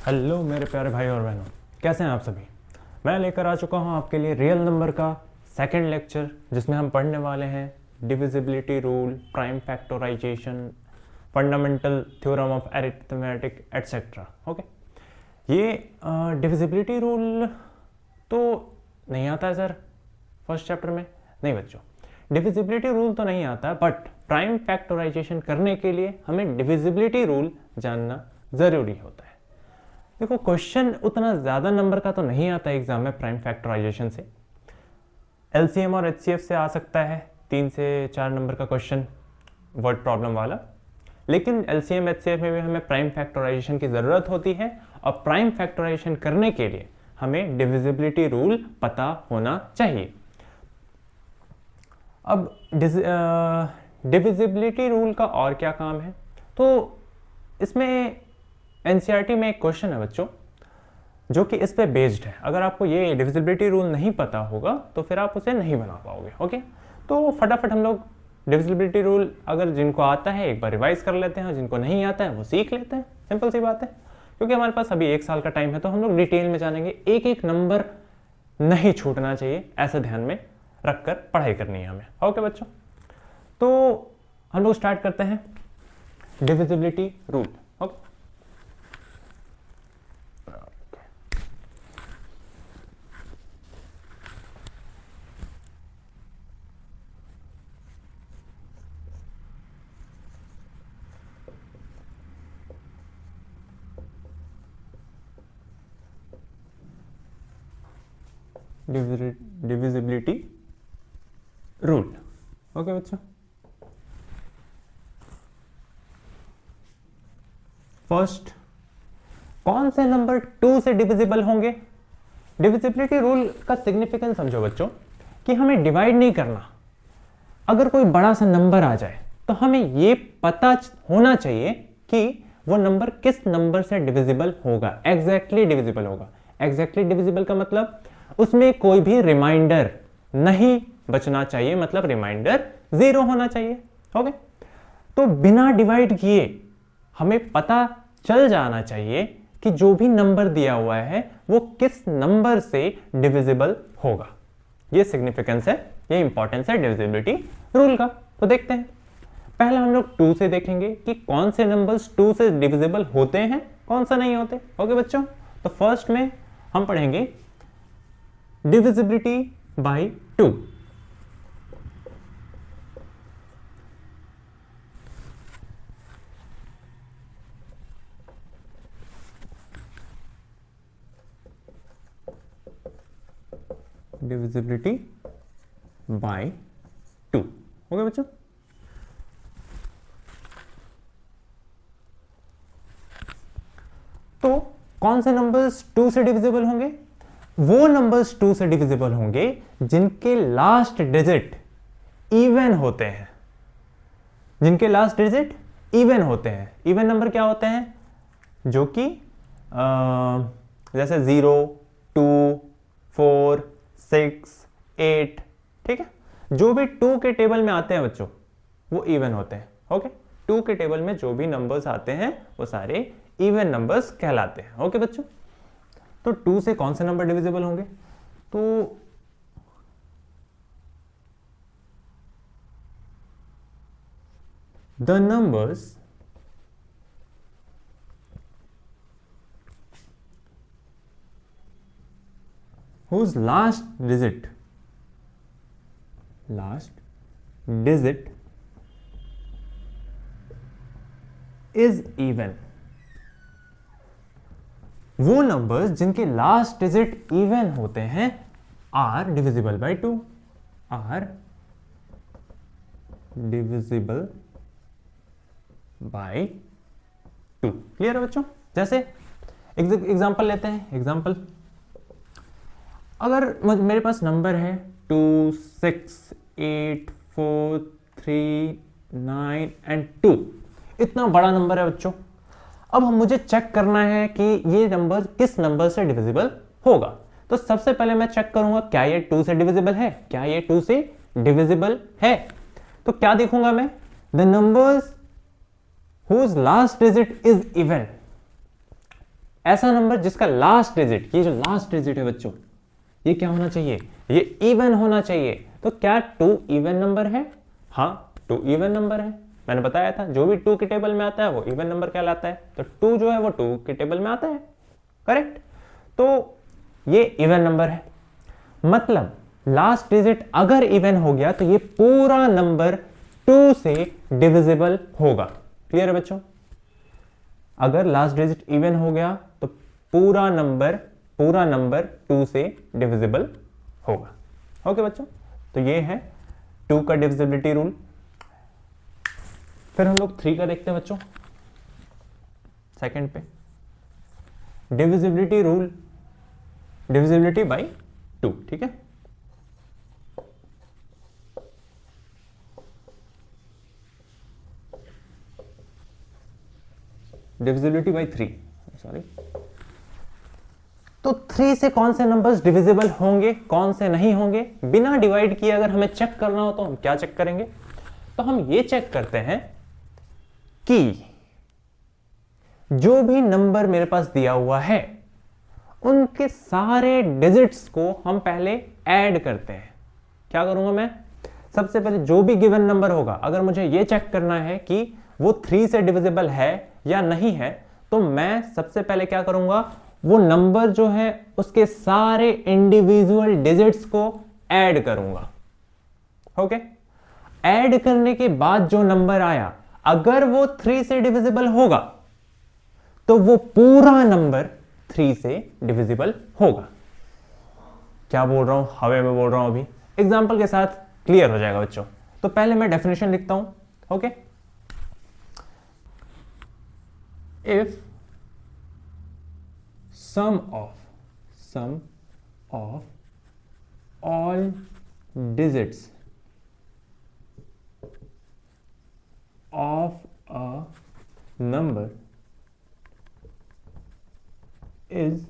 Hello मेरे प्यारे भाई और बहनों, कैसे हैं आप सभी। मैं लेकर आ चुका हूं आपके लिए रियल नंबर का सेकंड लेक्चर, जिसमें हम पढ़ने वाले हैं divisibility rule, prime factorization, fundamental theorem of arithmetic et cetera. Okay, ये डिविजिबिलिटी रूल तो नहीं आता है सर फर्स्ट चैप्टर में। नहीं बच्चों, डिविजिबिलिटी रूल तो नहीं आता, बट प्राइम फैक्टराइजेशन करने के लिए हमें डिविजिबिलिटी रूल जानना ज़रूरी होता है। देखो, क्वेश्चन उतना ज़्यादा नंबर का तो नहीं आता है एग्जाम में प्राइम फैक्टराइजेशन से। एलसीएम और एचसीएफ से आ सकता है 3 से 4 नंबर का क्वेश्चन, वर्ड प्रॉब्लम वाला। लेकिन एलसीएम एचसीएफ में भी हमें प्राइम फैक्टराइजेशन की ज़रूरत होती है, और प्राइम फैक्टराइजेशन करने के लिए हमें डिविजिबिलिटी रूल पता होना चाहिए। अब डिविजिबिलिटी रूल का और क्या काम है, तो इसमें एनसीईआरटी में एक क्वेश्चन है बच्चों जो कि इस पे बेस्ड है। अगर आपको ये डिविजिबिलिटी रूल नहीं पता होगा तो फिर आप उसे नहीं बना पाओगे। ओके, तो फटाफट हम लोग डिविजिबिलिटी रूल अगर जिनको आता है एक बार रिवाइज कर लेते हैं, और जिनको नहीं आता है वो सीख लेते हैं। सिंपल सी बात है, क्योंकि हमारे पास अभी 1 साल का टाइम है, तो हम लोग डिटेल में जानेंगे। एक एक नंबर नहीं छूटना चाहिए, ऐसा ध्यान में रखकर पढ़ाई करनी है हमें। ओके बच्चों, तो हम लोग स्टार्ट करते हैं divisibility rule. Okay, divisibility rule. Okay बच्चों, फर्स्ट, कौन से नंबर 2 से डिविजिबल होंगे। डिविजिबिलिटी रूल का सिग्निफिकेंस समझो बच्चों, कि हमें डिवाइड नहीं करना। अगर कोई बड़ा सा नंबर आ जाए तो हमें ये पता होना चाहिए कि वो नंबर किस नंबर से डिविजिबल होगा, एग्जैक्टली डिविजिबल होगा। एग्जैक्टली डिविजिबल का मतलब उसमें कोई भी रिमाइंडर नहीं बचना चाहिए, मतलब रिमाइंडर 0 होना चाहिए। ओके, तो बिना डिवाइड किए हमें पता चल जाना चाहिए कि जो भी नंबर दिया हुआ है वो किस नंबर से डिविजिबल होगा। ये सिग्निफिकेंस है, ये इंपॉर्टेंस है डिविजिबिलिटी रूल का। तो देखते हैं, पहला हम लोग 2 से देखेंगे कि कौन से नंबर्स 2 से डिविजिबल होते हैं, कौन सा नहीं होते। ओके बच्चों, तो फर्स्ट में हम पढ़ेंगे divisibility bye 2। Divisibility bye 2। Okay बच्चों, तो कौन से नंबर्स 2 से डिविजिबल होंगे। वो नंबर्स 2 से डिविजिबल होंगे जिनके लास्ट डिजिट इवन होते हैं। जिनके लास्ट डिजिट इवन होते हैं। इवन नंबर क्या होते हैं, जो कि जैसे 0, 2, 4, 6, 8, ठीक है। जो भी 2 के टेबल में आते हैं बच्चों वो इवन होते हैं। ओके, 2 के टेबल में जो भी नंबर्स आते हैं वो सारे इवन नंबर्स कहलाते हैं। ओके बच्चों, तो 2 से कौन से नंबर डिविजिबल होंगे, तो the numbers whose last digit is even। वो नंबर्स जिनके लास्ट डिजिट इवन होते हैं are divisible by 2। Are divisible by 2। Clear है बच्चों। जैसे एग्जांपल लेते हैं। एग्जांपल, अगर मेरे पास नंबर है 2, 6, 8, 4, 3, 9 एंड 2। इतना बड़ा नंबर है बच्चों। अब मुझे चेक करना है कि ये नंबर किस नंबर से डिविजिबल होगा। तो सबसे पहले मैं चेक करूंगा क्या ये 2 से डिविजिबल है, क्या ये 2 से डिविजिबल है। तो क्या देखूंगा मैं, the numbers whose last digit is even। ऐसा नंबर जिसका लास्ट डिजिट, ये जो लास्ट डिजिट है बच्चों, ये क्या होना चाहिए, ये इवन होना चाहिए। तो क्या 2 इवन नंबर है? हाँ 2 इवन नंबर है। मैंने बताया था जो भी 2 के टेबल में आता है वो इवन नंबर कहलाता है। तो 2 जो है वो 2 के टेबल में आता है, करेक्ट। तो ये इवन नंबर है, मतलब लास्ट डिजिट अगर इवन हो गया तो ये पूरा नंबर 2 से डिविजिबल होगा। क्लियर है बच्चों? अगर लास्ट डिजिट इवन हो गया तो पूरा नंबर 2 से डिविजिबल होगा। ओके बच्चों, तो ये है 2 का डिविजिबिलिटी रूल। फिर हम लोग 3 का देखते हैं बच्चों, सेकंड पे। डिविजिबिलिटी रूल, डिविजिबिलिटी बाय 2, ठीक है। Divisibility bye 3, sorry. तो 3 से कौन से नंबर्स डिविजिबल होंगे, कौन से नहीं होंगे, बिना डिवाइड किए अगर हमें चेक करना हो तो हम क्या चेक करेंगे? तो हम ये चेक करते हैं कि जो भी नंबर मेरे पास दिया हुआ है उनके सारे डिजिट्स को हम पहले ऐड करते हैं। क्या करूंगा मैं? सबसे पहले जो भी गिवन नंबर होगा, अगर मुझे ये चेक करना है कि वो 3 से डिविजिबल है या नहीं है, तो मैं सबसे पहले क्या करूंगा, वो नंबर जो है उसके सारे इंडिविजुअल डिजिट्स को ऐड करूंगा। ओके, ऐड करने के बाद जो नंबर आया, अगर वो 3 से डिविजिबल होगा तो वो पूरा नंबर 3 से डिविजिबल होगा। क्या बोल रहा हूं, हवे में बोल रहा हूं, अभी एग्जांपल के साथ क्लियर हो जाएगा बच्चों। तो पहले मैं डेफिनेशन लिखता हूं। Okay, if sum of all digits of a number is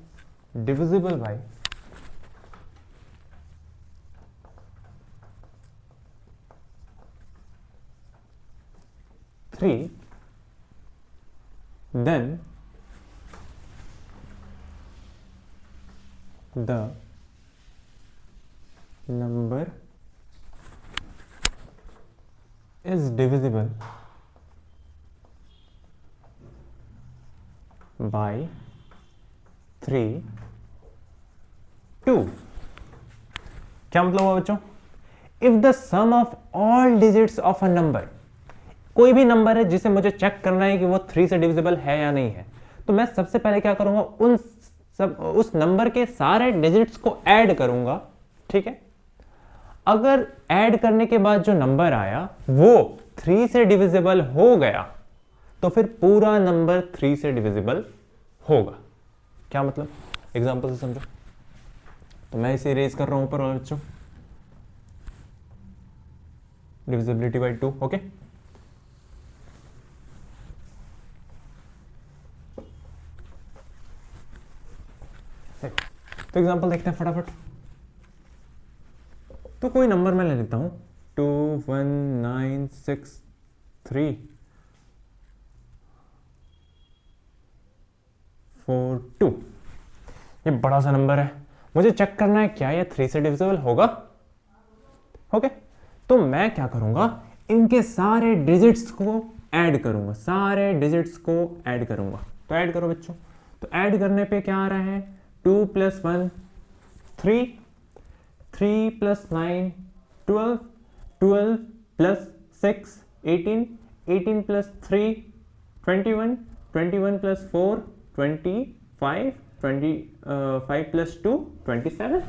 divisible by 3, then the number is divisible by 3, 2। क्या मतलब हुआ बच्चों? If the sum of all digits of a number, कोई भी नंबर है जिसे मुझे चेक करना है कि वो 3 से डिविजिबल है या नहीं है, तो मैं सबसे पहले क्या करूंगा, उस नंबर के सारे डिजिट्स को ऐड करूंगा। ठीक है, अगर ऐड करने के बाद जो नंबर आया वो 3 से डिविजिबल हो गया तो फिर पूरा नंबर 3 से डिविजिबल होगा। क्या मतलब, एग्जांपल से समझो। तो मैं इसे इरेज कर रहा हूं ऊपर वाले बच्चों, डिविजिबिलिटी बाय 2। ओके, तो एग्जांपल देखते हैं फटाफट। तो कोई नंबर मैं ले लेता हूं 2196342। ये बड़ा सा नंबर है, मुझे चेक करना है क्या ये 3 से डिविजिबल होगा। ओके, तो मैं क्या करूंगा, इनके सारे डिजिट्स को ऐड करूंगा, सारे डिजिट्स को ऐड करूंगा। तो ऐड करो बच्चों। तो ऐड करने पे क्या आ रहा है, 2 + 1 3, 3 + 9 12, 12 + 6 18, 18 + 3 21, 21 + 4 25, 25 + 2 27,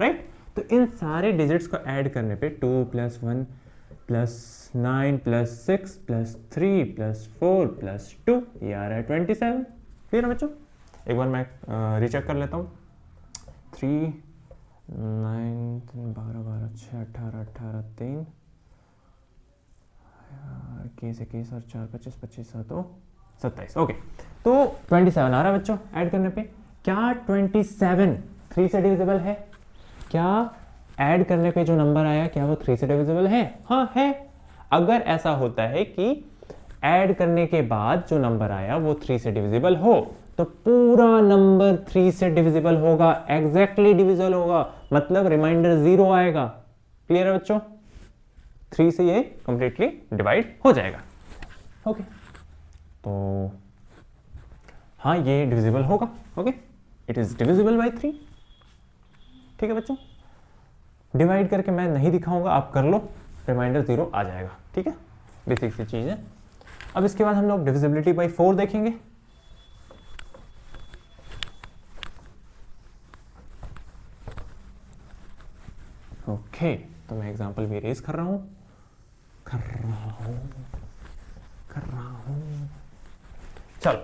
राइट। तो इन सारे डिजिट्स को ऐड करने पे 2 + 1 + 9 + 6 + 3 + 4 + 2, ये आ रहा है 27। क्लियर है बच्चों? एक बार मैं रीचेक कर लेता हूँ। 3 9 12 12 6 18 18 3 21 21 और 4 25 25 7 27। ओके, तो 27 आ रहा है बच्चों ऐड करने पे। क्या 27 3 से डिविजिबल है? क्या ऐड करने पे जो नंबर आया क्या वो 3 से डिविजिबल है? हाँ है। अगर ऐसा होता है कि ऐड करने के बाद जो नंबर आया वो 3 से डिविजिबल हो तो पूरा नंबर 3 से डिविजिबल होगा, एग्जैक्टली डिविजिबल होगा, मतलब रिमाइंडर 0 आएगा। क्लियर है बच्चों? 3 से ये कंप्लीटली डिवाइड हो जाएगा। ओके, तो हाँ ये डिविजिबल होगा। Okay, it is divisible bye 3। ठीक है बच्चों, डिवाइड करके मैं नहीं दिखाऊंगा, आप कर लो, रिमाइंडर 0 आ जाएगा। ठीक है, बेसिक सी चीज है। अब इसके बाद हम लोग डिविजिबिलिटी बाय 4 देखेंगे। ओके, तो मैं एग्जांपल भी रेज कर रहा हूं। चलो,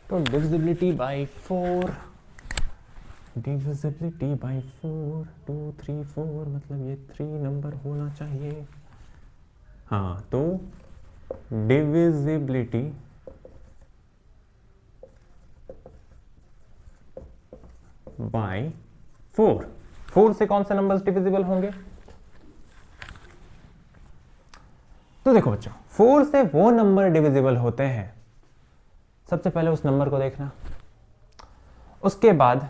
तो डिविजिबिलिटी बाय 4, डिविजिबिलिटी बाय 4, 2 3 4, मतलब ये 3 नंबर होना चाहिए। हाँ, तो डिविजिबिलिटी बाय 4 से कौन से नंबर्स डिविजिबल होंगे? तो देखो बच्चों, 4 से वो नंबर डिविजिबल होते हैं, सबसे पहले उस नंबर को देखना, उसके बाद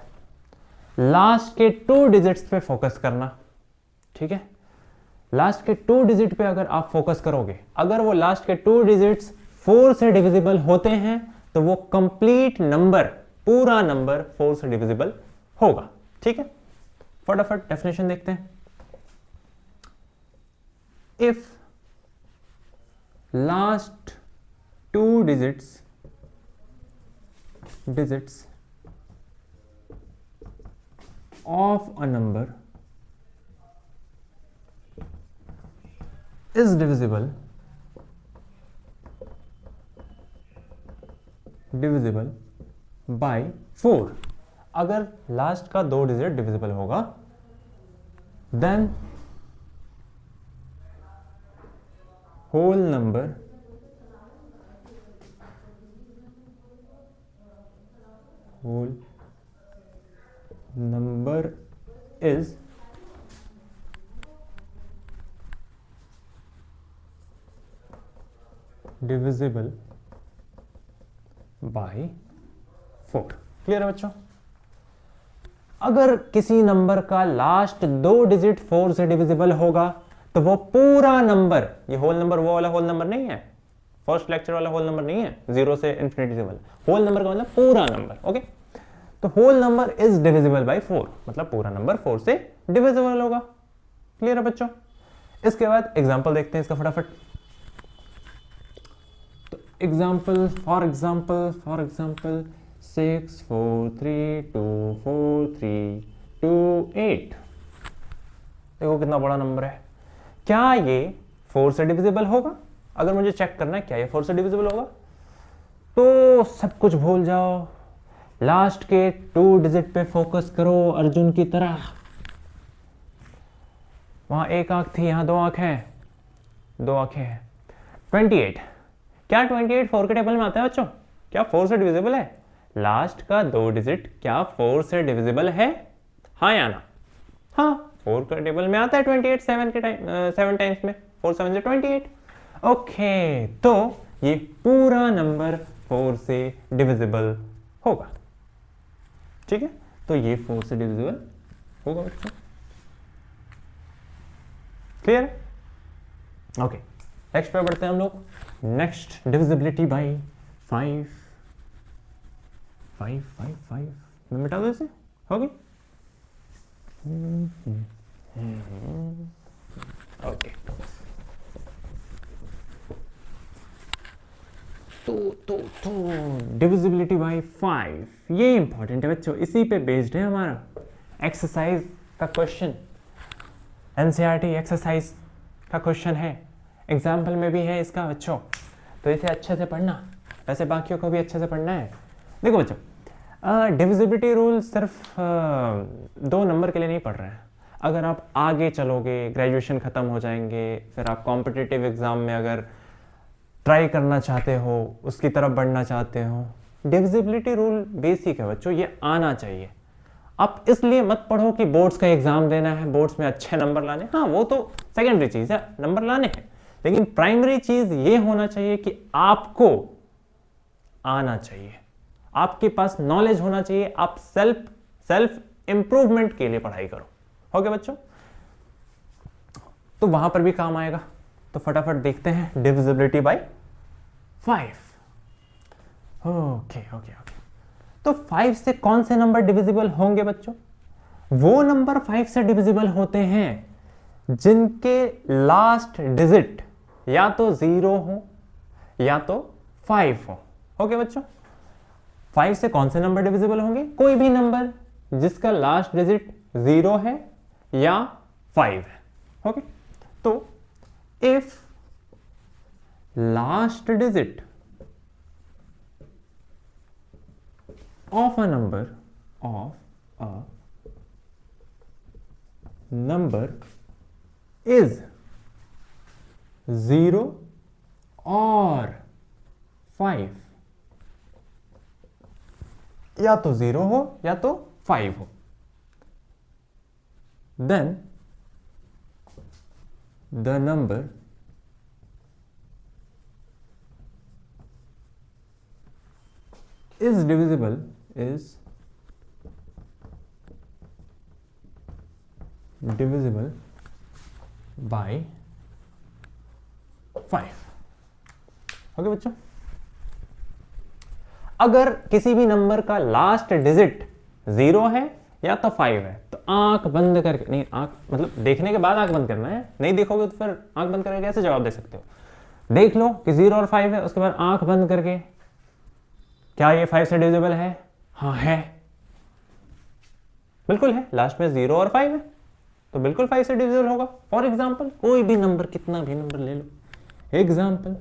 लास्ट के 2 डिजिट्स पे फोकस करना। ठीक है, लास्ट के 2 डिजिट पे अगर आप फोकस करोगे, अगर वो लास्ट के 2 डिजिट्स 4 से डिविजिबल होते हैं तो वो कंप्लीट नंबर, पूरा नंबर 4 से डिविजिबल होगा। ठीक है, फटाफट डेफिनेशन देखते हैं। If last 2 digits of a number is divisible by 4, अगर लास्ट का 2 डिजिट डिविजिबल होगा, then whole number is divisible by 4। Clear है बच्चों? अगर किसी नंबर का लास्ट 2 डिजिट 4 से डिविजिबल होगा तो वो पूरा नंबर, ये होल नंबर वो वाला होल नंबर नहीं है, फर्स्ट लेक्चर वाला होल नंबर नहीं है, 0 से इन्फिनिटी वाला होल नंबर का मतलब पूरा नंबर। ओके, तो whole number is divisible by 4, मतलब पूरा नंबर 4 से डिविजिबल होगा। क्लियर है बच्चों? इसके बाद एग्जांपल देखते हैं इसका फटाफट। तो एग्जांपल, फॉर एग्जांपल 6 4 3 2 4 3 2 8। देखो कितना बड़ा नंबर है। क्या ये 4 से डिविजिबल होगा? अगर मुझे चेक करना है क्या ये 4 से डिविजिबल होगा, तो सब कुछ भूल जाओ, लास्ट के 2 डिजिट पे फोकस करो अर्जुन की तरह। वहां एक आंख थी, यहां 2 आंखें हैं, 2 आंखें हैं। 28, क्या 28 4 के टेबल में आता है बच्चों? क्या 4 से डिविजिबल है? लास्ट का 2 डिजिट क्या 4 से डिविजिबल है? हाँ या ना? हाँ, 4 के टेबल में आता है 28, 7 के टाइम 7 टाइम्स में, 4 7 से 28। ओके, तो ये पूरा नंबर 4 से डिविजिबल होगा। ठीक है, तो ये 4 से डिविजिबल होगा बच्चों। क्लियर? ओके, नेक्स्ट पे बढ़ते हैं हम लोग। Next, divisibility bye 5। 5 5 5 मैं मिटा दो इसे, होगी? ओके, तो डिविजिबिलिटी बाय 5, ये इंपॉर्टेंट है बच्चों, इसी पे बेस्ड है हमारा एक्सरसाइज का क्वेश्चन। एनसीईआरटी एक्सरसाइज का क्वेश्चन है, एग्जाम्पल में भी है इसका बच्चों, तो इसे अच्छे से पढ़ना, वैसे बाकियों को भी अच्छे से पढ़ना है। देखो बच्चों, डिविजिबिलिटी रूल सिर्फ 2 नंबर के लिए नहीं पढ़ रहे हैं। अगर आप आगे चलोगे, ग्रेजुएशन ख़त्म हो जाएंगे, फिर आप कॉम्पिटिटिव एग्ज़ाम में अगर ट्राई करना चाहते हो, उसकी तरफ बढ़ना चाहते हो, डिविजिबिलिटी रूल बेसिक है बच्चों, ये आना चाहिए। आप इसलिए मत पढ़ो कि बोर्ड्स का एग्ज़ाम देना है, बोर्ड्स में अच्छे नंबर लाने, हाँ वो तो सेकेंडरी चीज़ है, नंबर लाने हैं, लेकिन प्राइमरी चीज़ ये होना चाहिए कि आपको आना चाहिए, आपके पास नॉलेज होना चाहिए, आप सेल्फ इंप्रूवमेंट के लिए पढ़ाई करो। ओके बच्चों, तो वहां पर भी काम आएगा। तो फटाफट देखते हैं divisibility bye 5। Okay okay okay, तो 5 से कौन से नंबर डिविजिबल होंगे बच्चों? वो नंबर 5 से डिविजिबल होते हैं जिनके लास्ट डिजिट या तो 0 हो या तो 5 हो। ओके बच्चों, 5 से कौन से नंबर डिविजिबल होंगे? कोई भी नंबर जिसका लास्ट डिजिट 0 है या 5 है। ओके, तो if last digit of a number is 0 or 5, या तो 0 हो या तो 5 हो, then the number is divisible by 5। Okay बच्चों, अगर किसी भी नंबर का लास्ट डिजिट 0 है या तो 5 है तो आंख बंद करके, नहीं आंख मतलब देखने के बाद आंख बंद करना है, नहीं देखोगे तो फिर आंख बंद करके कैसे जवाब दे सकते हो? देख लो कि 0 और 5 है, उसके बाद आंख बंद करके क्या ये 5 से डिविजिबल है? हाँ है, बिल्कुल है, लास्ट में 0 और 5 है तो बिल्कुल 5 से डिविजिबल होगा। फॉर एग्जाम्पल कोई भी नंबर, कितना भी नंबर ले लो, एग्जाम्पल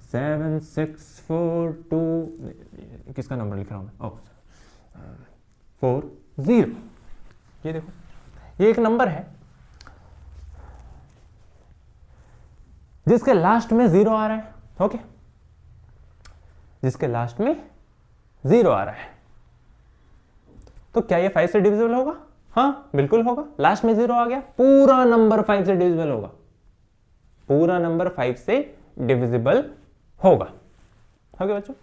7 6 4 2, किसका नंबर लिख रहा हूं मैं? 4 0। ये देखो, ये एक नंबर है जिसके लास्ट में 0 आ रहा है। ओके, जिसके लास्ट में 0 आ रहा है, तो क्या ये 5 से डिविजिबल होगा? हाँ बिल्कुल होगा, लास्ट में 0 आ गया, पूरा नंबर 5 से डिविजिबल होगा, पूरा नंबर 5 से डिविजिबल होगा। ओके बच्चों,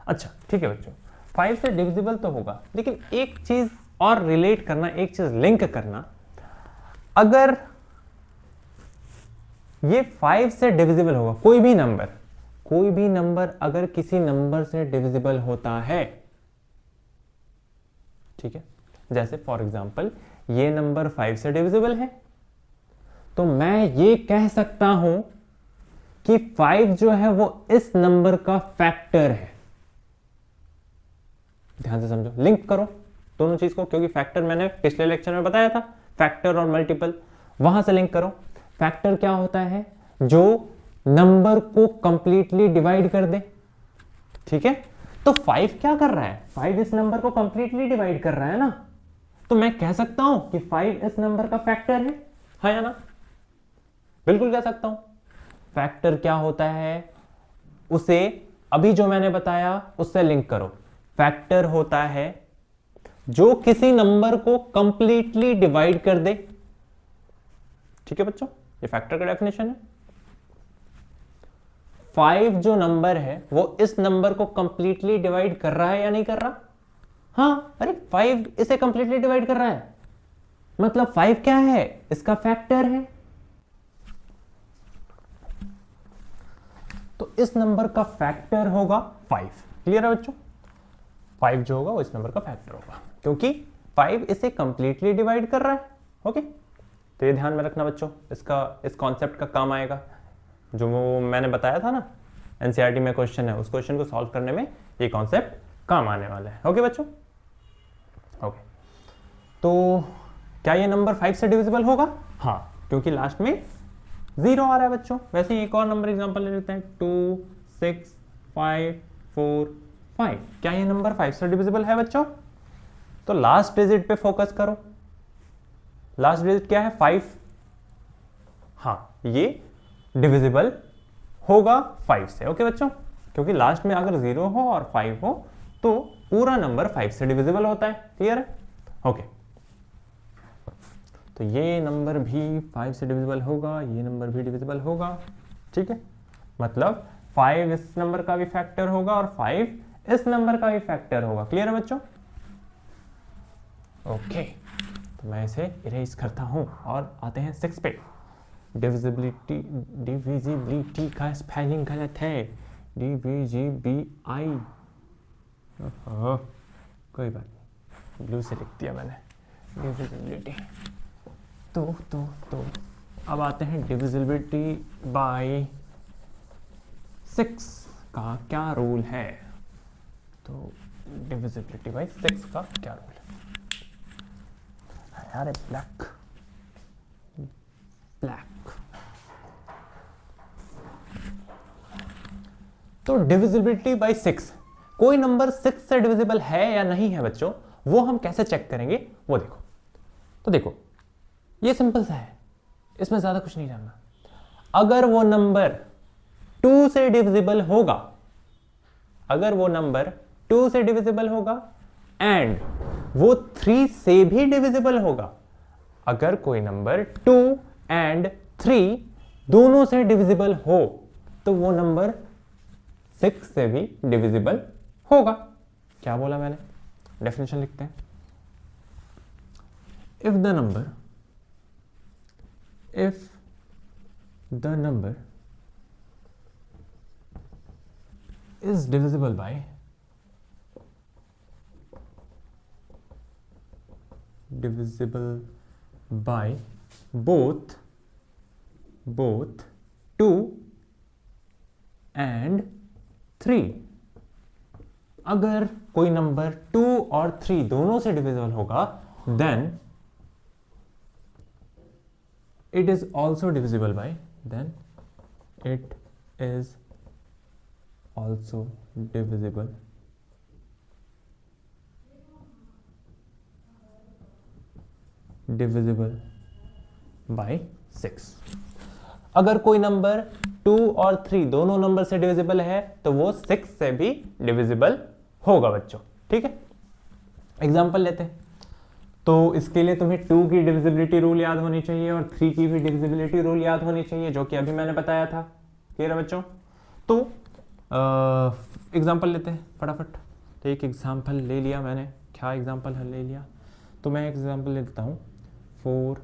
अच्छा ठीक है बच्चों, 5 से डिविजिबल तो होगा, लेकिन एक चीज और रिलेट करना, एक चीज लिंक करना, अगर ये 5 से डिविजिबल होगा, कोई भी नंबर अगर किसी नंबर से डिविजिबल होता है, ठीक है, जैसे फॉर एग्जांपल ये नंबर 5 से डिविजिबल है, तो मैं ये कह सकता हूं कि 5 जो है वो इस नंबर का फैक्टर है। ध्यान से समझो, लिंक करो दोनों चीज को, क्योंकि फैक्टर मैंने पिछले लेक्चर में बताया था, फैक्टर और मल्टीपल, वहां से लिंक करो। फैक्टर क्या होता है? जो नंबर को कंप्लीटली डिवाइड कर दे, ठीक है। तो 5 क्या कर रहा है? 5 इस नंबर को कंप्लीटली डिवाइड कर रहा है ना, तो मैं कह सकता हूं कि 5 इस नंबर का फैक्टर है या ना? बिल्कुल कह सकता हूं। फैक्टर क्या होता है, उसे अभी जो मैंने बताया उससे लिंक करो। फैक्टर होता है जो किसी नंबर को कंप्लीटली डिवाइड कर दे, ठीक है बच्चों, ये फैक्टर का डेफिनेशन है। 5 जो नंबर है वो इस नंबर को कंप्लीटली डिवाइड कर रहा है या नहीं कर रहा? हाँ, अरे 5 इसे कंप्लीटली डिवाइड कर रहा है, मतलब 5 क्या है? इसका फैक्टर है। तो इस नंबर का फैक्टर होगा 5। क्लियर है बच्चों? 5 जो होगा वो इस नंबर का फैक्टर होगा, क्योंकि 5 इसे कंप्लीटली डिवाइड कर रहा है। ओके, तो ये ध्यान में रखना बच्चों, इस कॉन्सेप्ट का काम आएगा। जो मैंने बताया था ना, एनसीईआरटी में क्वेश्चन है, उस क्वेश्चन को सॉल्व करने में ये कॉन्सेप्ट काम आने वाला है। ओके बच्चों, ओके, तो क्या ये नंबर 5 से डिविजिबल होगा? हाँ, क्योंकि लास्ट में 0 आ रहा है बच्चों। वैसे ही एक और नंबर एग्जांपल ले लेते हैं, 2 6 5 4 5। क्या ये नंबर 5 से डिविजिबल है बच्चों? तो लास्ट डिजिट पे फोकस करो। लास्ट डिजिट क्या है? 5। हाँ, ये डिविजिबल होगा 5 से। ओके बच्चों, क्योंकि लास्ट में अगर 0 हो और 5 हो तो पूरा नंबर 5 से डिविजिबल होता है। क्लियर है? ओके, तो ये नंबर भी 5 से डिविजिबल होगा, ये नंबर भी डिविजिबल होगा, ठीक है। मतलब 5 इस नंबर का भी फैक्टर होगा और 5 इस नंबर का भी फैक्टर होगा। क्लियर है बच्चों? ओके, तो मैं इसे इरेज करता हूं और आते हैं 6 पे। डिविजिबिलिटी का स्पेलिंग गलत है, DVGBI। कोई बात नहीं, ब्लू से लिख दिया मैंने, डिविजिबिलिटी। तो अब आते हैं डिविजिबिलिटी बाय 6 का क्या रूल है। तो डिविजिबिलिटी बाय 6 का क्या रूल है यार? ब्लैक तो डिविजिबिलिटी बाय 6, कोई नंबर 6 से डिविजिबल है या नहीं है बच्चों, वो हम कैसे चेक करेंगे वो देखो। तो देखो ये सिंपल सा है, इसमें ज्यादा कुछ नहीं जानना। अगर वो नंबर 2 से डिविजिबल होगा, अगर वो नंबर 2 से डिविजिबल होगा एंड वो 3 से भी डिविजिबल होगा, अगर कोई नंबर 2 एंड 3 दोनों से डिविजिबल हो तो वो नंबर 6 से भी डिविजिबल होगा। क्या बोला मैंने? डेफिनेशन लिखते हैं। If the number is divisible by both 2 and 3, अगर कोई नंबर 2 और 3 दोनों से डिविजिबल होगा then it is also divisible by by 6। अगर कोई नंबर 2 और 3 दोनों नंबर से डिविजिबल है तो वो 6 से भी डिविजिबल होगा बच्चों, ठीक है। एग्जांपल लेते हैं। तो इसके लिए तुम्हें 2 की डिविजिबिलिटी रूल याद होनी चाहिए और 3 की भी डिविजिबिलिटी रूल याद होनी चाहिए, जो कि अभी मैंने बताया था। क्लियर है बच्चों? तो एग्जांपल लेते हैं फटाफट। तो एक एग्जांपल ले लिया मैंने, क्या एग्जांपल ले लिया, तो मैं एग्जांपल ले लेता हूँ 4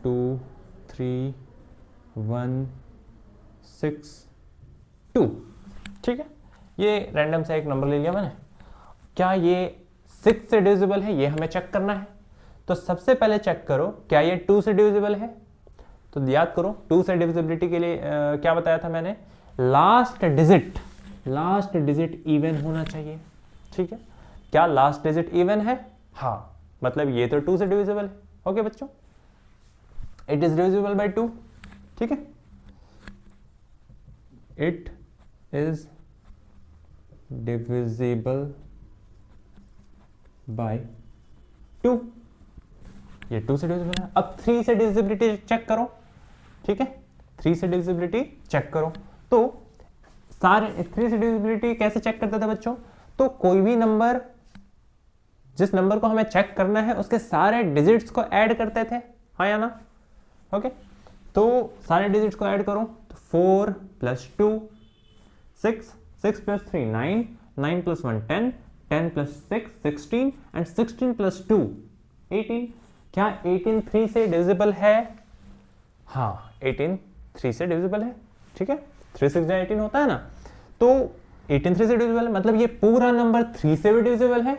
2 3 1 6 2, ठीक है। ये रैंडम सा एक नंबर ले लिया मैंने। क्या ये 6 से डिविजिबल है, ये हमें चेक करना है। तो सबसे पहले चेक करो क्या ये 2 से डिविजिबल है। तो याद करो 2 से डिविजिबिलिटी के लिए क्या बताया था मैंने? लास्ट डिजिट इवन होना चाहिए, ठीक है। क्या लास्ट डिजिट इवन है? हाँ, मतलब ये तो 2 से डिविजिबल है। ओके बच्चों, इट इज डिविजिबल बाय 2, ठीक है। इट इज डिविजिबल बाय 2, ये 2 से डिविजिबल है। अब 3 से डिविजिबिलिटी चेक करो, ठीक है। 3 से डिविजिबिलिटी चेक करो। तो सारे 3 से डिविजिबिलिटी कैसे चेक करते थे बच्चों? तो कोई भी नंबर, जिस नंबर को हमें चेक करना है उसके सारे डिजिट्स को ऐड करते थे, हाँ या ना? ओके, तो सारे डिजिट्स को ऐड करो। तो 4 + 2 6, 6 + 3 9, 9 + 1 10, 10 + 6 16 एंड 16 + 2 18। क्या 18 3 से डिविजिबल है? हाँ, 18 3 से डिविजिबल है, ठीक है। 3 6 18 होता है ना, तो 18 3 से डिविजिबल है, मतलब ये पूरा नंबर 3 से भी डिविजिबल है।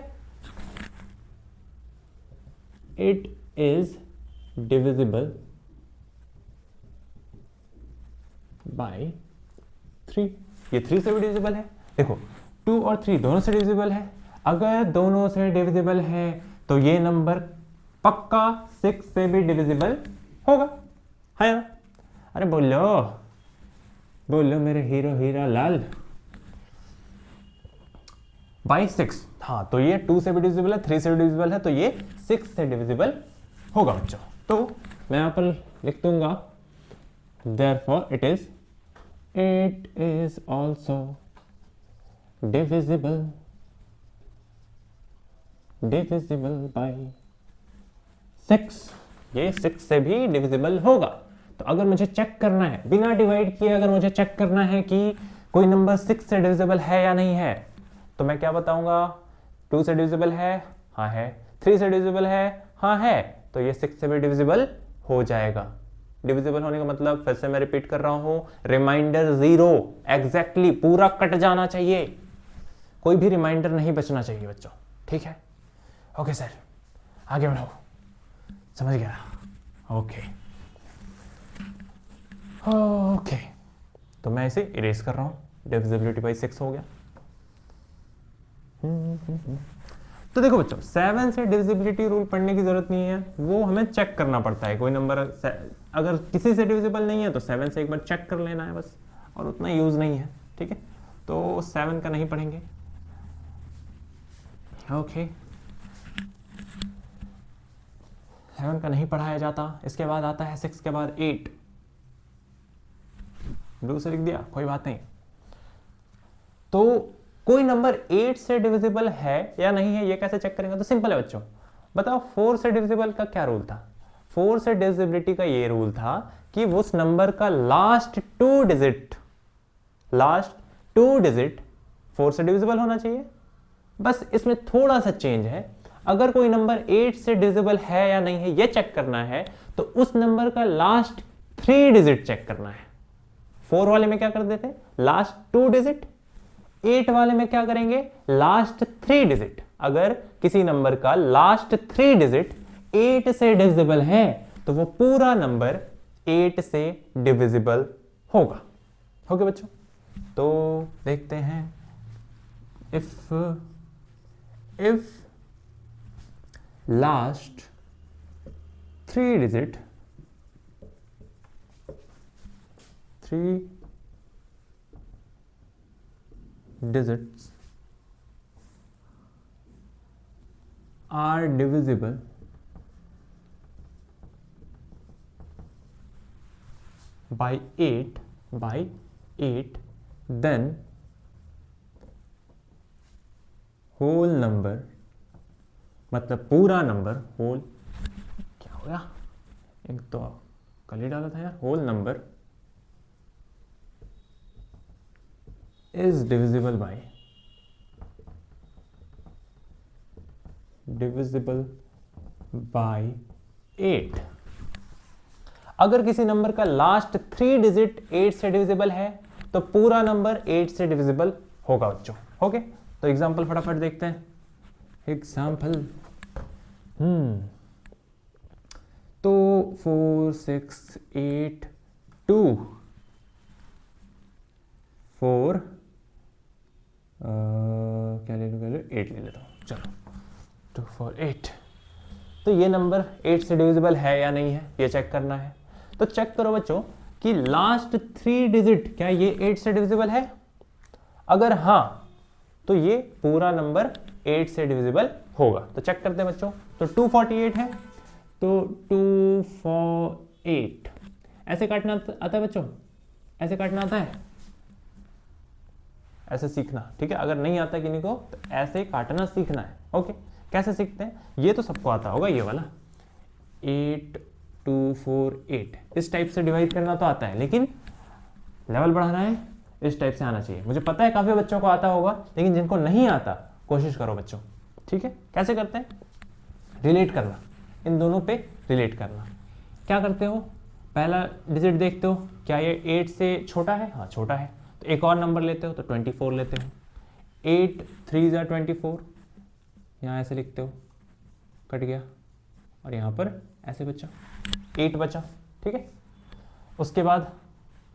इट इज डिविजिबल बाय 3, ये 3 से भी डिविजिबल है। देखो 2 और 3 दोनों से डिविजिबल है। अगर दोनों से डिविजिबल है तो ये नंबर पक्का 6 से भी डिविजिबल होगा, है ना? अरे बोलो बोलो मेरे हीरो हीरा लाल। बाई 6, हाँ, तो ये 2 से भी डिविजिबल है, 3 से भी डिविजिबल है, तो ये 6 से डिविजिबल होगा बच्चों। तो मैं यहां पर लिख दूंगा therefore it is also divisible by 6, ये 6 से भी डिविजिबल होगा। तो अगर मुझे चेक करना है बिना डिवाइड किए, अगर मुझे चेक करना है कि कोई नंबर 6 से डिविजिबल है या नहीं है, तो मैं क्या बताऊंगा? 2 से डिविजिबल है, हाँ है। 3 से डिविजिबल है, हाँ है। तो ये 6 से भी डिविजिबल हो जाएगा। डिविजिबल होने का मतलब, फिर से मैं रिपीट कर रहा हूं, रिमाइंडर 0 एग्जैक्टली पूरा कट जाना चाहिए, कोई भी रिमाइंडर नहीं बचना चाहिए बच्चों, ठीक है? ओके सर, आगे बढ़ो, समझ गया? ओके ओके, तो मैं इसे इरेज कर रहा हूं, डिविजिबिलिटी बाई 6 हो गया। तो देखो बच्चों, 7 से डिविजिबिलिटी रूल पढ़ने की जरूरत नहीं है, वो हमें चेक करना पड़ता है। कोई नंबर अगर किसी से डिविजिबल नहीं है तो 7 से एक बार चेक कर लेना है बस, और उतना यूज नहीं है, ठीक है? तो 7 का नहीं पढ़ेंगे। ओके, 7 का नहीं पढ़ाया जाता। इसके बाद आता है 6 के बाद 8, ब्लू से लिख दिया, कोई बात नहीं। तो कोई नंबर 8 से डिविजिबल है या नहीं है, ये कैसे चेक करेंगे? तो सिंपल है बच्चों, बताओ 4 से डिविजिबल का क्या रूल था? 4 से डिविजिबिलिटी का ये रूल था कि उस नंबर का लास्ट टू डिजिट 4 से डिविजिबल होना चाहिए। बस इसमें थोड़ा सा चेंज है, अगर कोई नंबर 8 से डिविजिबल है या नहीं है ये चेक करना है, तो उस नंबर का लास्ट 3 डिजिट चेक करना है। 4 वाले में क्या कर देते हैं? Last 2 digit. 8 वाले में क्या करेंगे? Last 3 digit. अगर किसी नंबर का लास्ट 3 डिजिट 8 से डिविजिबल है तो वो पूरा नंबर 8 से डिविजिबल होगा। ओके बच्चों, तो देखते हैं, if last 3 digit 3 digits are divisible by 8 then whole number, मतलब पूरा नंबर, होल क्या हो गया, एक तो कल ही डाला था यार, whole number is divisible by 8। अगर किसी नंबर का लास्ट 3 डिजिट 8 से डिविजिबल है तो पूरा नंबर 8 से डिविजिबल होगा बच्चों। ओके, तो एग्जांपल फटाफट देखते हैं। एग्जांपल, तो 4 6 8 2 4 क्या ले लूँ 8 ले लेता हूँ, चलो 2 4 8। तो ये नंबर 8 से डिविजिबल है या नहीं है ये चेक करना है। तो चेक करो बच्चों कि लास्ट 3 डिजिट क्या ये 8 से डिविजिबल है? अगर हाँ तो ये पूरा नंबर 8 से डिविजिबल होगा। तो चेक करते हैं बच्चों, तो 248 है, तो 248 ऐसे काटना आता है बच्चों, ऐसे काटना आता है, ऐसे सीखना, ठीक है? अगर नहीं आता किन्हीं को तो ऐसे काटना सीखना है। ओके, कैसे सीखते हैं? ये तो सबको आता होगा, ये वाला 8 2 4 8 इस टाइप से डिवाइड करना तो आता है, लेकिन लेवल बढ़ाना है, इस टाइप से आना चाहिए। मुझे पता है काफी बच्चों को आता होगा, लेकिन जिनको नहीं आता कोशिश करो बच्चों, ठीक है? कैसे करते हैं? रिलेट करना, इन दोनों पे रिलेट करना। क्या करते हो? पहला डिजिट देखते हो, क्या ये 8 से छोटा है? हाँ छोटा है, तो एक और नंबर लेते हो, तो 24 लेते हो। 8 3 ज़ा 24, यहाँ ऐसे लिखते हो, कट गया, और यहाँ पर ऐसे बचा 8 बचा, ठीक है? उसके बाद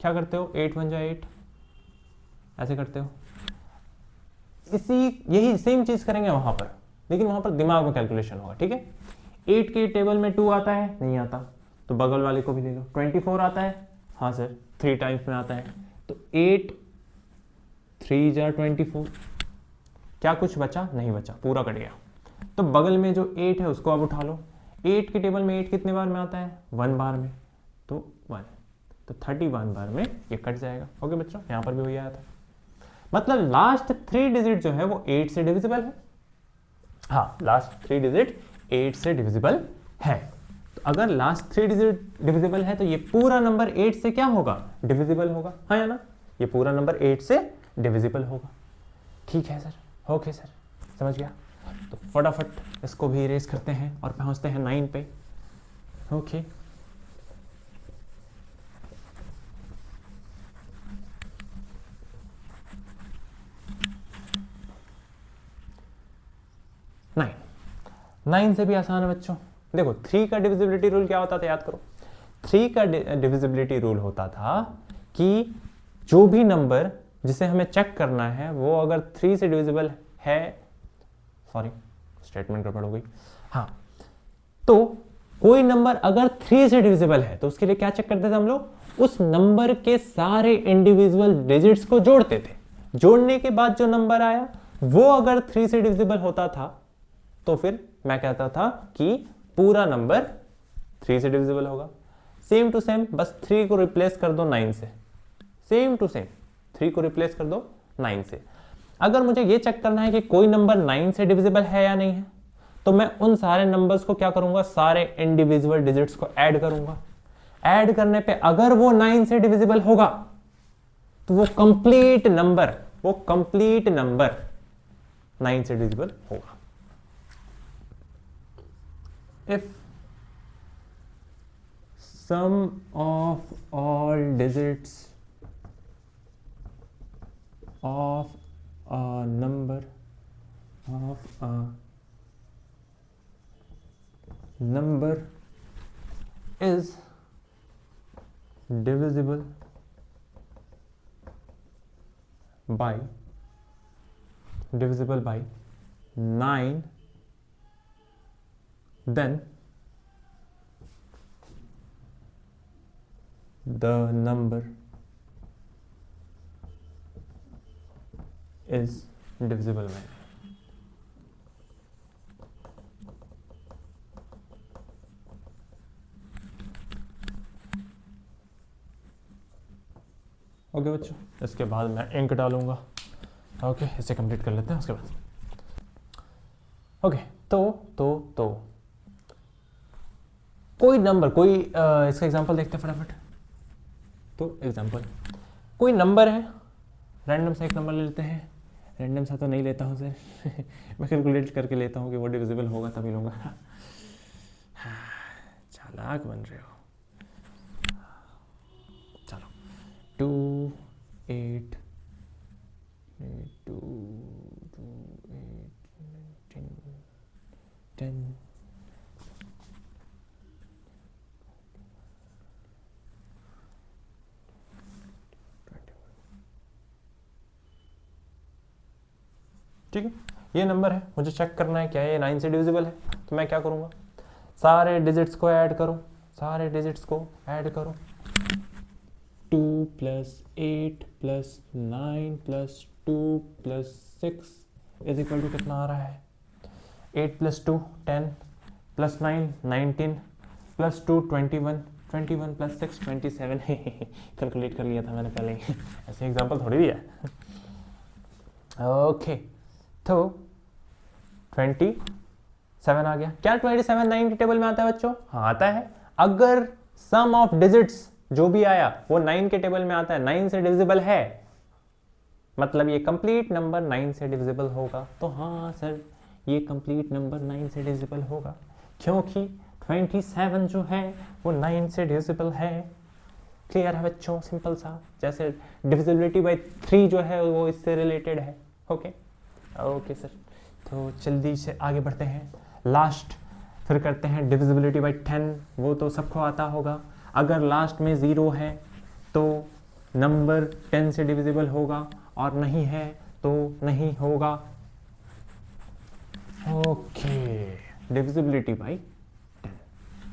क्या करते हो? 8 1 ज़ा 8 ऐसे करते हो। यही सेम चीज करेंगे वहां पर, लेकिन वहां पर दिमाग में कैलकुलेशन होगा, ठीक है? 8 के टेबल में 2 आता है? नहीं आता, तो बगल वाले को भी ले लो। 24 आता है? हाँ सर 3 टाइम्स में आता है, तो 8 3 ज़ा 24। क्या कुछ बचा? नहीं बचा, पूरा कट गया। तो बगल में जो 8 है उसको आप उठा लो। 8 के टेबल में 8 कितने बार में आता है? 1 बार में, तो 1, तो 31 बार में ये कट जाएगा। ओके बच्चों, यहाँ पर भी वही आया था। मतलब लास्ट 3 डिजिट जो है वो 8 से डिविजिबल है। हाँ, लास्ट 3 डिजिट 8 से डिविजिबल है। तो अगर लास्ट 3 डिजिट डिविजिबल है तो ये पूरा नंबर 8 से क्या होगा, डिविजिबल होगा, हाँ या ना, ये पूरा नंबर 8 से डिविजिबल होगा। ठीक है सर, ओके सर, समझ गया। तो फटाफट इसको भी इरेज करते हैं और पहुंचते हैं 9 पे। ओके, नाइन से भी आसान है बच्चों। देखो 3 का डिविजिबिलिटी रूल क्या होता था, याद करो। 3 का डिविजिबिलिटी रूल होता था कि जो भी नंबर जिसे हमें चेक करना है वो अगर 3 से डिविजिबल है, सॉरी स्टेटमेंट गड़बड़ हो गई, हाँ, तो कोई नंबर अगर 3 से डिविजिबल है तो उसके लिए क्या चेक करते थे हम लोग, उस नंबर के सारे इंडिविजुअल डिजिट्स को जोड़ते थे। जोड़ने के बाद जो नंबर आया वो अगर 3 से डिविजिबल होता था तो फिर मैं कहता था कि पूरा नंबर 3 से डिविजिबल होगा। सेम टू सेम, बस 3 को रिप्लेस कर दो 9 से, सेम टू सेम 3 को रिप्लेस कर दो 9 से। अगर मुझे ये चेक करना है कि कोई नंबर 9 से डिविजिबल है या नहीं है, तो मैं उन सारे नंबर्स को क्या करूंगा, सारे इंडिविजुअल डिजिट्स को ऐड करूंगा। ऐड करने पे अगर वो 9 से डिविजिबल होगा तो वो कंप्लीट नंबर 9 से डिविजिबल होगा। If sum of all digits of a number is divisible by 9, then the number is divisible by 9. Okay बच्चों, इसके बाद मैं इंक डालूंगा। ओके, इसे कंप्लीट कर लेते हैं उसके बाद। ओके, तो कोई नंबर, इसका एग्जांपल देखते हैं फटाफट। तो एग्जांपल, कोई नंबर है, रैंडम सा एक नंबर ले लेते हैं। रैंडम सा तो नहीं लेता हूँ सर मैं कैलकुलेट करके लेता हूँ कि वो डिविजिबल होगा तभी लूँगा चालाक बन रहे हो। चलो 2 8 2 8 10 ठीक है, ये नंबर है, मुझे चेक करना है क्या ये 9 से डिविजिबल है। तो मैं क्या करूँगा, सारे डिजिट्स को ऐड करूँ, 2 + 8 + 9 + 2 + 6 इज इक्वल टू कितना आ रहा है, 8 + 2 10 + 9 19 + 2 21 21 + 6 27 कैलकुलेट कर लिया था मैंने पहले ही ऐसे एग्जांपल थोड़ी दिया ओके। तो 27 आ गया। क्या 27 9 के टेबल में आता है बच्चों? हाँ आता है। अगर सम ऑफ डिजिट्स जो भी आया वो 9 के टेबल में आता है, 9 से डिविजिबल है, मतलब ये कंप्लीट नंबर 9 से डिविजिबल होगा। तो हाँ सर, ये कंप्लीट नंबर 9 से डिविजिबल होगा क्योंकि 27 जो है वो 9 से डिविजिबल है। क्लियर है बच्चों? सिंपल सा, जैसे डिविजिबिलिटी बाय 3 जो है वो इससे रिलेटेड है। ओके ओके सर, तो जल्दी से आगे बढ़ते हैं। लास्ट फिर करते हैं डिविजिबिलिटी बाय 10, वो तो सबको आता होगा। अगर लास्ट में 0 है तो नंबर 10 से डिविजिबल होगा और नहीं है तो नहीं होगा। ओके, डिविजिबिलिटी बाय 10,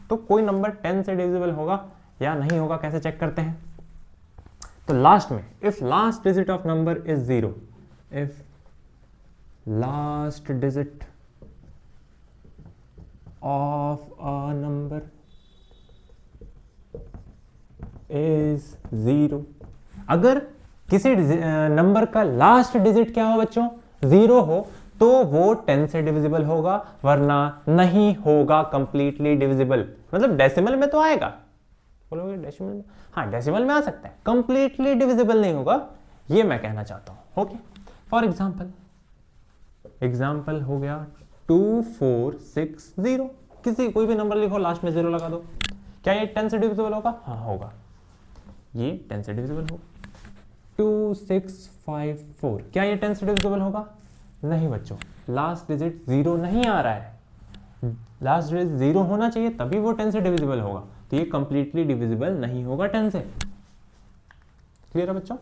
तो कोई नंबर 10 से डिविजिबल होगा या नहीं होगा कैसे चेक करते हैं? तो लास्ट में if last digit of number is 0, if last digit of a number is 0, अगर किसी नंबर का लास्ट डिजिट क्या हो बच्चों? 0 हो तो वो 10 से डिविजिबल होगा, वरना नहीं होगा कंप्लीटली डिविजिबल। मतलब डेसिमल में तो आएगा, बोलोगे डेसिमल में, हाँ डेसिमल में आ सकता है, कंप्लीटली डिविजिबल नहीं होगा, ये मैं कहना चाहता हूं। ओके, फॉर एग्जाम्पल हो गया 2460, किसी कोई भी नंबर लिखो, लास्ट में 0 लगा दो, क्या ये 10 से डिविजिबल होगा? हाँ होगा, ये 10 से डिविजिबल होगा। 2654, क्या ये 10 से डिविजिबल होगा? नहीं बच्चों, लास्ट डिजिट 0 नहीं आ रहा है, लास्ट डिजिट 0 होना चाहिए तभी वो 10 से डिविजिबल होगा, तो ये कंप्लीटली डिविजिबल नहीं होगा 10 से। क्लियर है बच्चों?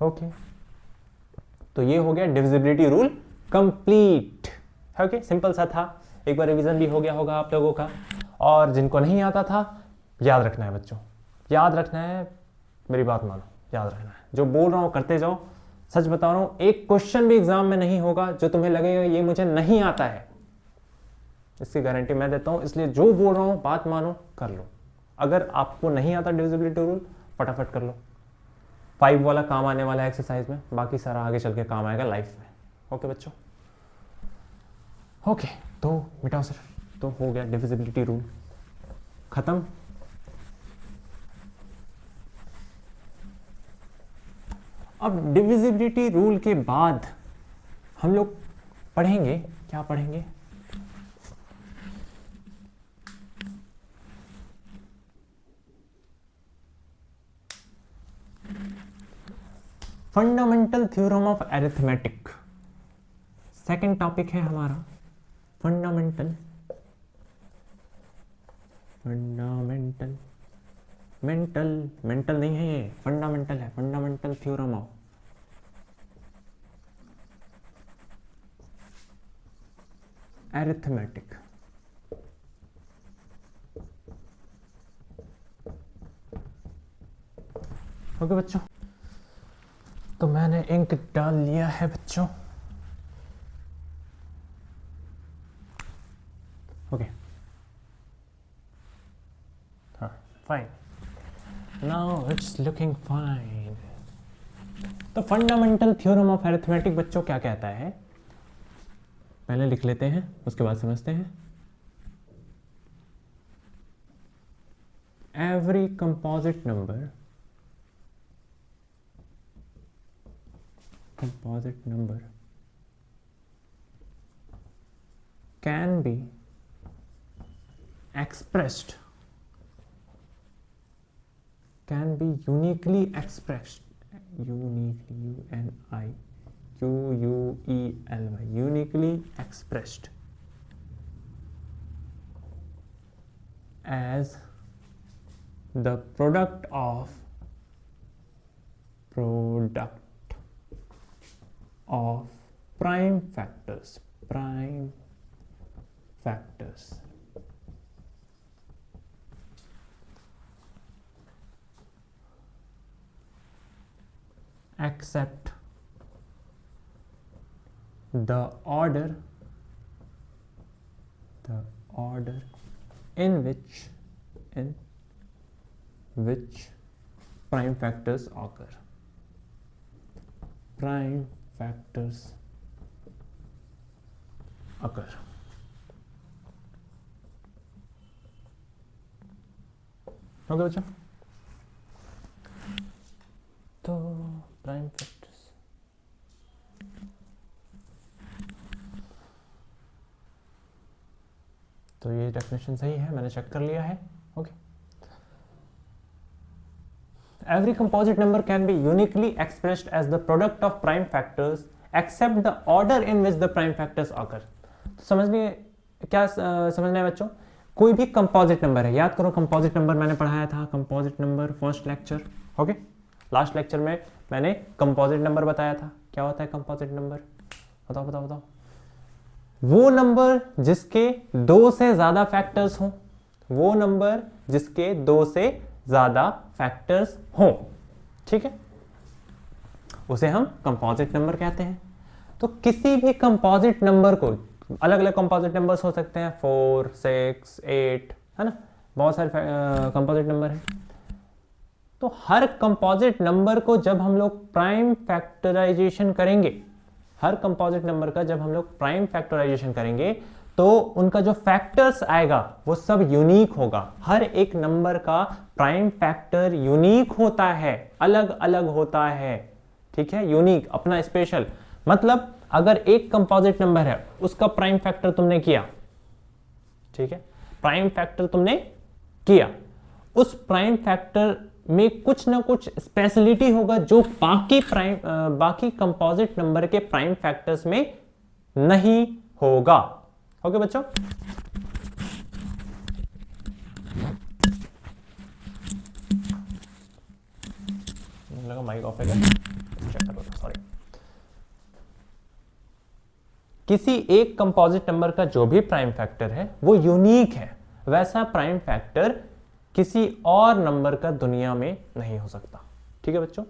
ओके, तो ये हो गया divisibility rule complete. Okay, simple सा था, एक बार रिवीजन भी हो गया होगा आप लोगों का, और जिनको नहीं आता था याद रखना है बच्चों, याद रखना है, मेरी बात मानो, याद रखना है, जो बोल रहा हूँ करते जाओ। सच बता रहा हूँ, एक क्वेश्चन भी एग्जाम में नहीं होगा जो तुम्हें लगेगा ये मुझे नहीं आता है, इसकी गारंटी मैं देता हूँ। इसलिए जो बोल रहा हूँ बात मानो, कर लो। अगर आपको नहीं आता डिविजिबिलिटी रूल, फटाफट कर लो, 5 वाला काम आने वाला है एक्सरसाइज में, बाकी सारा आगे चल के काम आएगा लाइफ में। ओके बच्चों, ओके, तो मिटाओ सर, तो हो गया डिविजिबिलिटी रूल खत्म। अब डिविजिबिलिटी रूल के बाद हम लोग पढ़ेंगे, क्या पढ़ेंगे? Fundamental theorem of arithmetic, second topic है हमारा फंडामेंटल मेंटल नहीं है ये, फंडामेंटल है, fundamental theorem of arithmetic. Okay बच्चों, तो मैंने इंक डाल लिया है बच्चों। ओके, हाँ fine, now it's looking fine. तो फंडामेंटल थ्योरम ऑफ अरिथमेटिक बच्चों क्या कहता है, पहले लिख लेते हैं उसके बाद समझते हैं। Every composite number can be expressed, can be uniquely expressed, uniquely expressed as the product of prime factors, except the order in which prime factors occur. Okay बच्चों, तो प्राइम फैक्टर्स, तो ये डेफिनेशन सही है, मैंने चेक कर लिया है। Okay, every composite number can be uniquely expressed as the product of prime factors except the order in which the prime factors occur. तो समझिए क्या समझना है बच्चों, कोई भी कंपोजिट नंबर है, याद करो कंपोजिट नंबर मैंने पढ़ाया था, composite number first lecture. Okay, last lecture में मैंने कंपोजिट नंबर बताया था, क्या होता है कंपोजिट नंबर, बताओ। वो नंबर जिसके 2 से ज्यादा फैक्टर्स हो, वो नंबर जिसके 2 से ज्यादा फैक्टर्स हो, ठीक है, उसे हम कंपोजिट नंबर कहते हैं। तो किसी भी कंपोजिट नंबर को, अलग अलग कंपोजिट नंबर्स हो सकते हैं, 4, 6, 8, है ना, बहुत सारे कंपोजिट नंबर हैं। तो हर कंपोजिट नंबर को जब हम लोग प्राइम फैक्टराइजेशन करेंगे, हर कंपोजिट नंबर का जब हम लोग प्राइम फैक्टराइजेशन करेंगे, तो उनका जो फैक्टर्स आएगा वो सब यूनिक होगा। हर एक नंबर का प्राइम फैक्टर यूनिक होता है, अलग अलग होता है, ठीक है, यूनिक, अपना स्पेशल। मतलब अगर एक कंपोजिट नंबर है उसका प्राइम फैक्टर तुमने किया, ठीक है, प्राइम फैक्टर तुमने किया, उस प्राइम फैक्टर में कुछ ना कुछ स्पेशलिटी होगा जो बाकी कंपोजिट नंबर के प्राइम फैक्टर्स में नहीं होगा। ओके बच्चों, लगा माइक ऑफ है क्या, चेक करो, सॉरी। किसी एक कंपोजिट नंबर का जो भी प्राइम फैक्टर है वो यूनिक है, वैसा प्राइम फैक्टर किसी और नंबर का दुनिया में नहीं हो सकता। ठीक है बच्चों,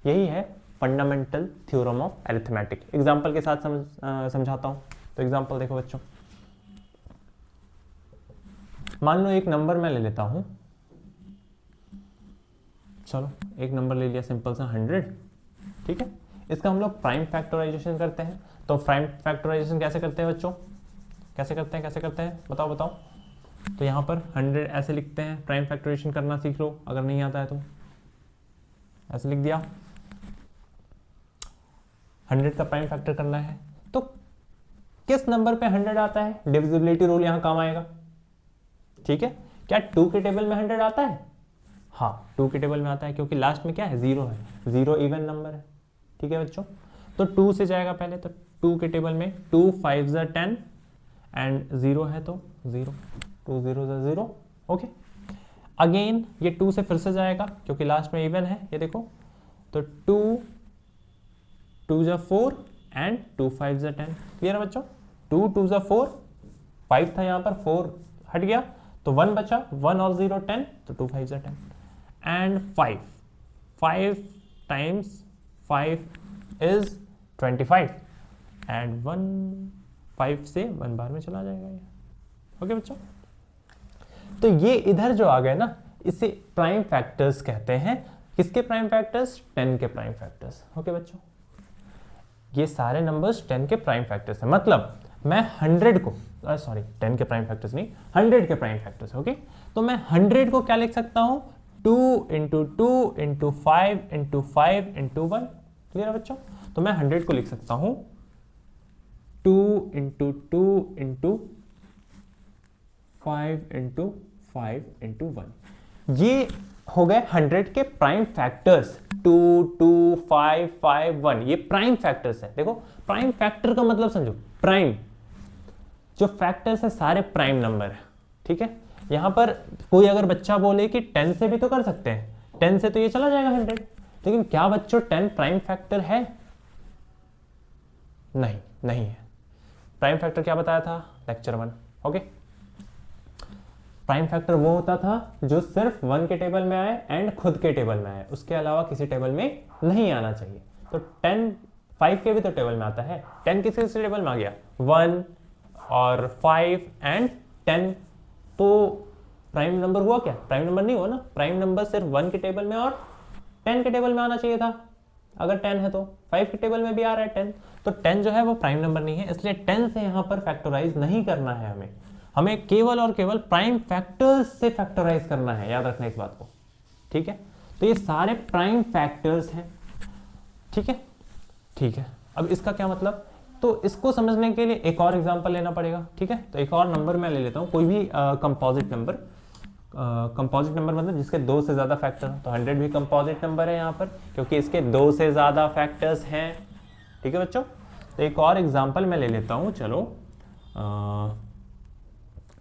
यही है fundamental theorem of arithmetic. Example के साथ समझाता हूं। तो एग्जांपल देखो बच्चों, मान लो एक नंबर मैं ले लेता हूं, चलो एक नंबर ले लिया सिंपल सा 100, ठीक है। इसका हम लोग प्राइम फैक्टराइजेशन करते हैं। तो प्राइम फैक्टराइजेशन कैसे करते हैं बच्चों, कैसे करते हैं बताओ। तो यहाँ पर 100 ऐसे लिखते हैं, प्राइम फैक्टराइजेशन करना सीख लो अगर नहीं आता है तो। ऐसे लिख दिया, 100 का प्राइम फैक्टर करना है, तो किस नंबर पे 100 आता है, डिविजिबिलिटी रूल यहाँ काम आएगा। ठीक है, क्या 2 के टेबल में 100 आता है? हाँ, 2 के टेबल में आता है, क्योंकि लास्ट में क्या है, 0 है, 0 इवन नंबर है। ठीक है बच्चों, तो 2 से जाएगा पहले, तो 2 के टेबल में 2 5 10 एंड 0 है तो 0, 2 0 0। ओके, अगेन ये 2 से फिर से जाएगा क्योंकि लास्ट में इवन है, ये देखो, तो 2 2 4 एंड 2 5 10। क्लियर है बच्चों, 2 2 4, 5 था यहाँ पर, 4 हट गया तो 1 बचा, 1 और 0 10, तो 2 5 10 एंड 5 टाइम्स 5 इज 25 एंड 5 से 1 बार में चला जाएगा ये। ओके बच्चों, तो ये इधर जो आ गए ना, इसे प्राइम फैक्टर्स कहते हैं। किसके प्राइम फैक्टर्स? 10 के प्राइम फैक्टर्स। ओके बच्चों, ये सारे नंबर्स 10 के प्राइम फैक्टर्स हैं। मतलब मैं 100 को, सॉरी 10 के प्राइम फैक्टर्स नहीं, 100 के प्राइम फैक्टर्स। ओके, तो मैं 100 को क्या लिख सकता हूं, 2 into 2 into 5 into 5 into 1। Clear है बच्चों, तो मैं 100 को लिख सकता हूं 2 इंटू 2 इंटू 5 इंटू 5 इंटू 1। ये हो गए 100 के प्राइम फैक्टर्स, 2 2 5 5 1, ये प्राइम फैक्टर्स है। देखो, प्राइम फैक्टर का मतलब समझो, प्राइम जो फैक्टर्स है सारे प्राइम नंबर है। ठीक है, यहां पर कोई अगर बच्चा बोले कि 10 से भी तो कर सकते हैं, 10 से तो ये चला जाएगा 100, लेकिन क्या बच्चों 10 प्राइम फैक्टर है? नहीं है। प्राइम फैक्टर क्या बताया था लेक्चर 1। ओके, प्राइम फैक्टर वो होता था जो सिर्फ 1 के टेबल में आए एंड खुद के टेबल में आए, उसके अलावा किसी टेबल में नहीं आना चाहिए। तो 10 5 के भी तो टेबल में आता है, 10 किसी टेबल में आ गया, 1 और 5 एंड 10, तो प्राइम नंबर हुआ क्या? प्राइम नंबर नहीं हुआ ना। प्राइम नंबर सिर्फ 1 के टेबल में और 10 के टेबल में आना चाहिए था। अगर 10 है तो 5 के टेबल में भी आ रहा है 10, तो 10 जो है वो प्राइम नंबर नहीं है, इसलिए 10 से यहां पर फैक्टराइज नहीं करना है हमें केवल और केवल प्राइम फैक्टर्स से फैक्टराइज करना है, याद रखना इस बात को। ठीक है, तो ये सारे प्राइम फैक्टर्स हैं। ठीक है, अब इसका क्या मतलब, तो इसको समझने के लिए एक और एग्जांपल लेना पड़ेगा। ठीक है, तो एक और नंबर मैं ले लेता हूं, कोई भी कंपोजिट नंबर। कंपोजिट नंबर मतलब जिसके 2 से ज्यादा फैक्टर हो, तो 100 भी कंपोजिट नंबर है यहाँ पर, क्योंकि इसके 2 से ज्यादा फैक्टर्स हैं। ठीक है बच्चों, तो एक और एग्जांपल मैं ले लेता हूं, चलो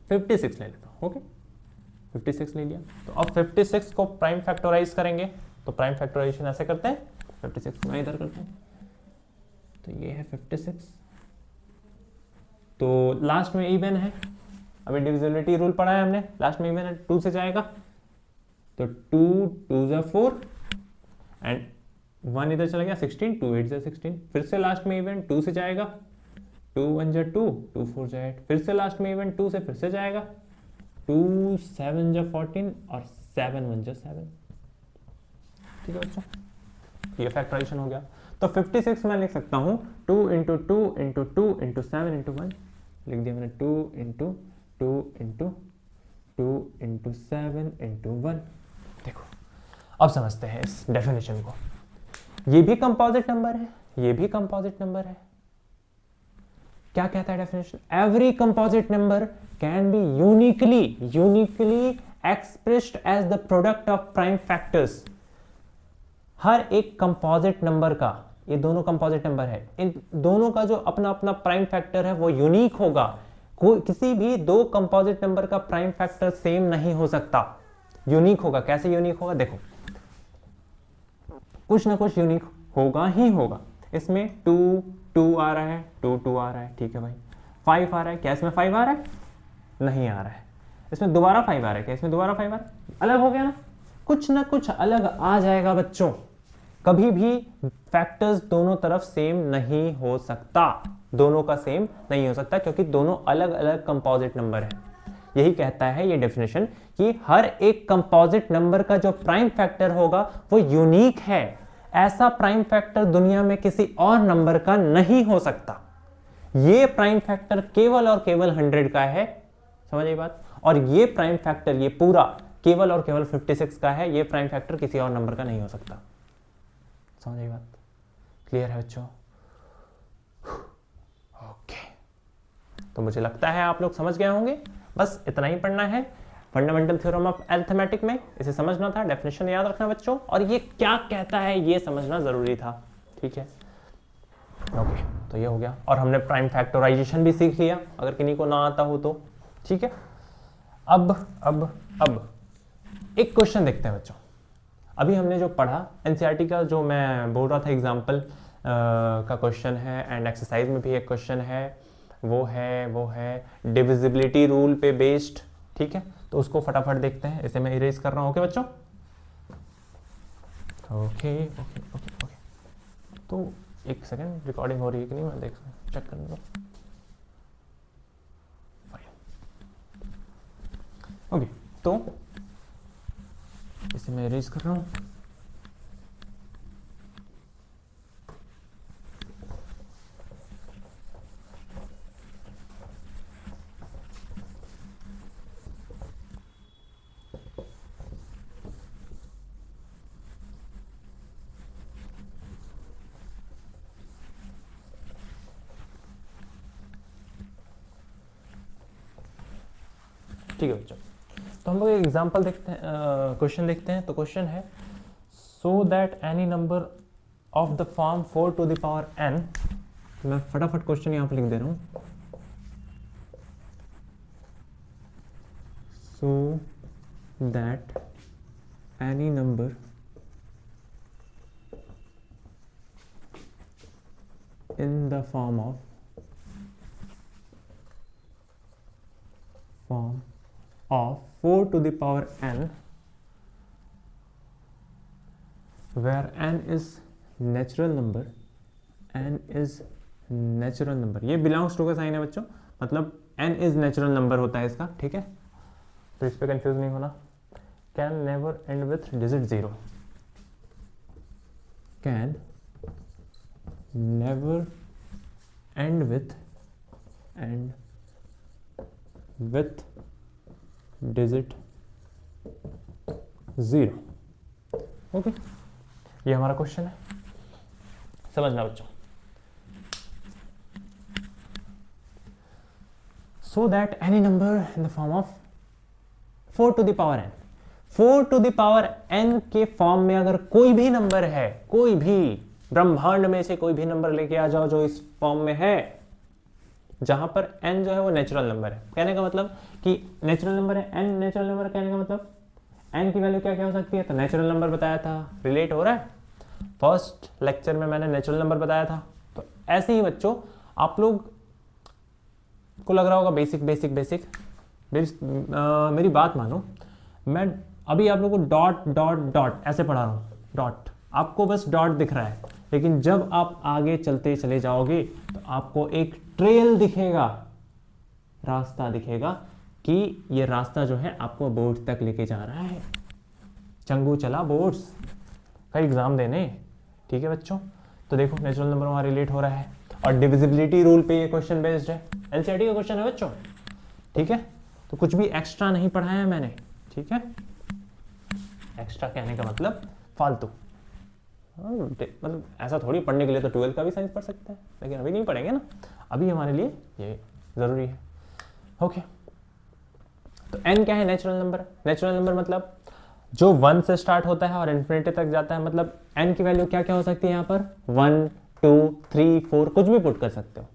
56 ले लेता हूं। ओके, 56 ले लिया, तो अब 56 को प्राइम फैक्टराइज करेंगे, तो प्राइम फैक्टराइजेशन ऐसे करते हैं, 56 को मैं इधर करता हूं, तो ये है 56, तो लास्ट में इवन है, अभी डिविजिबिलिटी रूल पढ़ा है हमने, लास्ट में इवन है, 2 से जाएगा, तो 2 2 4 एंड 1 इधर चला गया, 16, 2 8 16, फिर से लास्ट में इवन 2 से जाएगा, 2 1 2 2 4 8, फिर से लास्ट में इवन 2 से फिर से जाएगा, 2 7 14 और 7 1 7। ठीक है बच्चों, ये फैक्टराइजेशन हो गया। तो 56 में लिख सकता हूं 2 इंटू 2 इंटू 2 इंटू 7 इंटू 1। लिख दिया मैंने 2 इंटू 2 इंटू 2 इंटू 7 इंटू 1। देखो अब समझते हैं इस डेफिनेशन को। ये भी कंपोजिट नंबर है, ये भी कंपोजिट नंबर है। क्या कहता है definition? Every composite number can be uniquely expressed as the product of prime factors. हर एक कंपोजिट नंबर का, ये दोनों कंपोजिट नंबर है, इन दोनों का जो अपना अपना प्राइम फैक्टर है वो यूनिक होगा। कोई किसी भी दो कंपोजिट नंबर का प्राइम फैक्टर सेम नहीं हो सकता, यूनिक होगा। कैसे यूनिक होगा? देखो कुछ ना कुछ यूनिक होगा ही होगा। इसमें 2 2 आ रहा है, 2 2 आ रहा है, ठीक है भाई। 5 आ रहा है, क्या इसमें 5 आ रहा है? नहीं आ रहा है। इसमें दोबारा 5 आ रहा है, क्या इसमें दोबारा 5 आ रहा है? अलग हो गया ना, कुछ ना कुछ अलग आ जाएगा बच्चों। कभी भी फैक्टर्स दोनों तरफ सेम नहीं हो सकता, दोनों का सेम नहीं हो सकता, क्योंकि दोनों अलग अलग कंपोजिट नंबर है। यही कहता है ये डेफिनेशन कि हर एक कंपोजिट नंबर का जो प्राइम फैक्टर होगा वो यूनिक है। ऐसा प्राइम फैक्टर दुनिया में किसी और नंबर का नहीं हो सकता। ये प्राइम फैक्टर केवल और केवल 100 का है, समझ आई बात? और ये प्राइम फैक्टर, ये पूरा केवल और केवल 56 का है। ये प्राइम फैक्टर किसी और नंबर का नहीं हो सकता। समझ आई बात? क्लियर है बच्चों? ओके, तो मुझे लगता है आप लोग समझ गए होंगे। बस इतना ही पढ़ना है फंडामेंटल थ्योरम ऑफ अरिथमेटिक में, इसे समझना था, डेफिनेशन याद रखना बच्चों, और ये क्या कहता है ये समझना जरूरी था। ठीक है, ओके, तो ये हो गया। और हमने प्राइम फैक्टराइजेशन भी सीख लिया, अगर किन्हीं को ना आता हो तो। ठीक है, अब एक क्वेश्चन देखते हैं बच्चों। अभी हमने जो पढ़ा एनसीईआरटी का, जो मैं बोल रहा था एग्जाम्पल का क्वेश्चन है, एंड एक्सरसाइज में भी एक क्वेश्चन है, वो है डिविजिबिलिटी रूल पे बेस्ड। ठीक है, तो उसको फटाफट देखते हैं। इसे मैं इरेज कर रहा हूँ। ओके बच्चों, ओके। तो एक सेकेंड, रिकॉर्डिंग हो रही है कि नहीं मैं देख चेक कर लूँ। ओके, तो इसे मैं इरेज कर रहा हूँ। ठीक है बच्चों, तो हम लोग एक एग्जाम्पल देखते हैं, क्वेश्चन देखते हैं। तो क्वेश्चन है, so that any number of the form 4 to the power n। मैं फटाफट क्वेश्चन यहाँ पे लिख दे रहा हूँ। सो that any number in the form of 4 to the power n, where n is natural number, ये बिलोंग्स टू का साइन है बच्चों, मतलब n इज नेचुरल नंबर होता है इसका। ठीक है, तो इस पे कंफ्यूज नहीं होना। Can never end with digit 0, can never end with digit 0। Okay, ये हमारा क्वेश्चन है, समझना बच्चों। so that any number in the form of 4 to the power n, 4 to the power n के फॉर्म में अगर कोई भी नंबर है, कोई भी ब्रह्मांड में से कोई भी नंबर लेके आ जाओ जो इस फॉर्म में है, जहां पर n जो है वो नेचुरल नंबर है। कहने का मतलब कि नेचुरल नंबर है, n नेचुरल नंबर, कहने का मतलब n की वैल्यू क्या क्या हो सकती है। तो नेचुरल नंबर बताया था, रिलेट हो रहा है, फर्स्ट लेक्चर में मैंने नेचुरल नंबर बताया था। तो ऐसे ही बच्चों आप लोग को लग रहा होगा बेसिक। मेरी बात मानो, मैं अभी आप लोगों को डॉट ऐसे पढ़ा रहा हूँ, डॉट, आपको बस डॉट दिख रहा है, लेकिन जब आप आगे चलते चले जाओगे तो आपको एक ट्रेल दिखेगा, रास्ता दिखेगा कि ये रास्ता जो है आपको बोर्ड तक लेके जा रहा है। चंगू चला बोर्ड्स का एग्जाम देने। ठीक है बच्चों, तो देखो नेचुरल नंबर वहां रिलेट हो रहा है, और डिविजिबिलिटी रूल पे ये क्वेश्चन बेस्ड है। एलसीआरटी का क्वेश्चन है बच्चों, ठीक है। तो कुछ भी एक्स्ट्रा नहीं पढ़ाया है मैंने, ठीक है। एक्स्ट्रा कहने का मतलब फालतू, मतलब ऐसा थोड़ी, पढ़ने के लिए तो 12 का भी साइंस पढ़ सकते हैं, लेकिन अभी नहीं पढ़ेंगे ना, अभी हमारे लिए ये जरूरी है। ओके, तो n क्या है? Natural number. नेचुरल नंबर मतलब जो 1 से स्टार्ट होता है और इन्फिनिटी तक जाता है, मतलब n की वैल्यू क्या क्या हो सकती है यहाँ पर? 1 2 3 4, कुछ भी पुट कर सकते हो,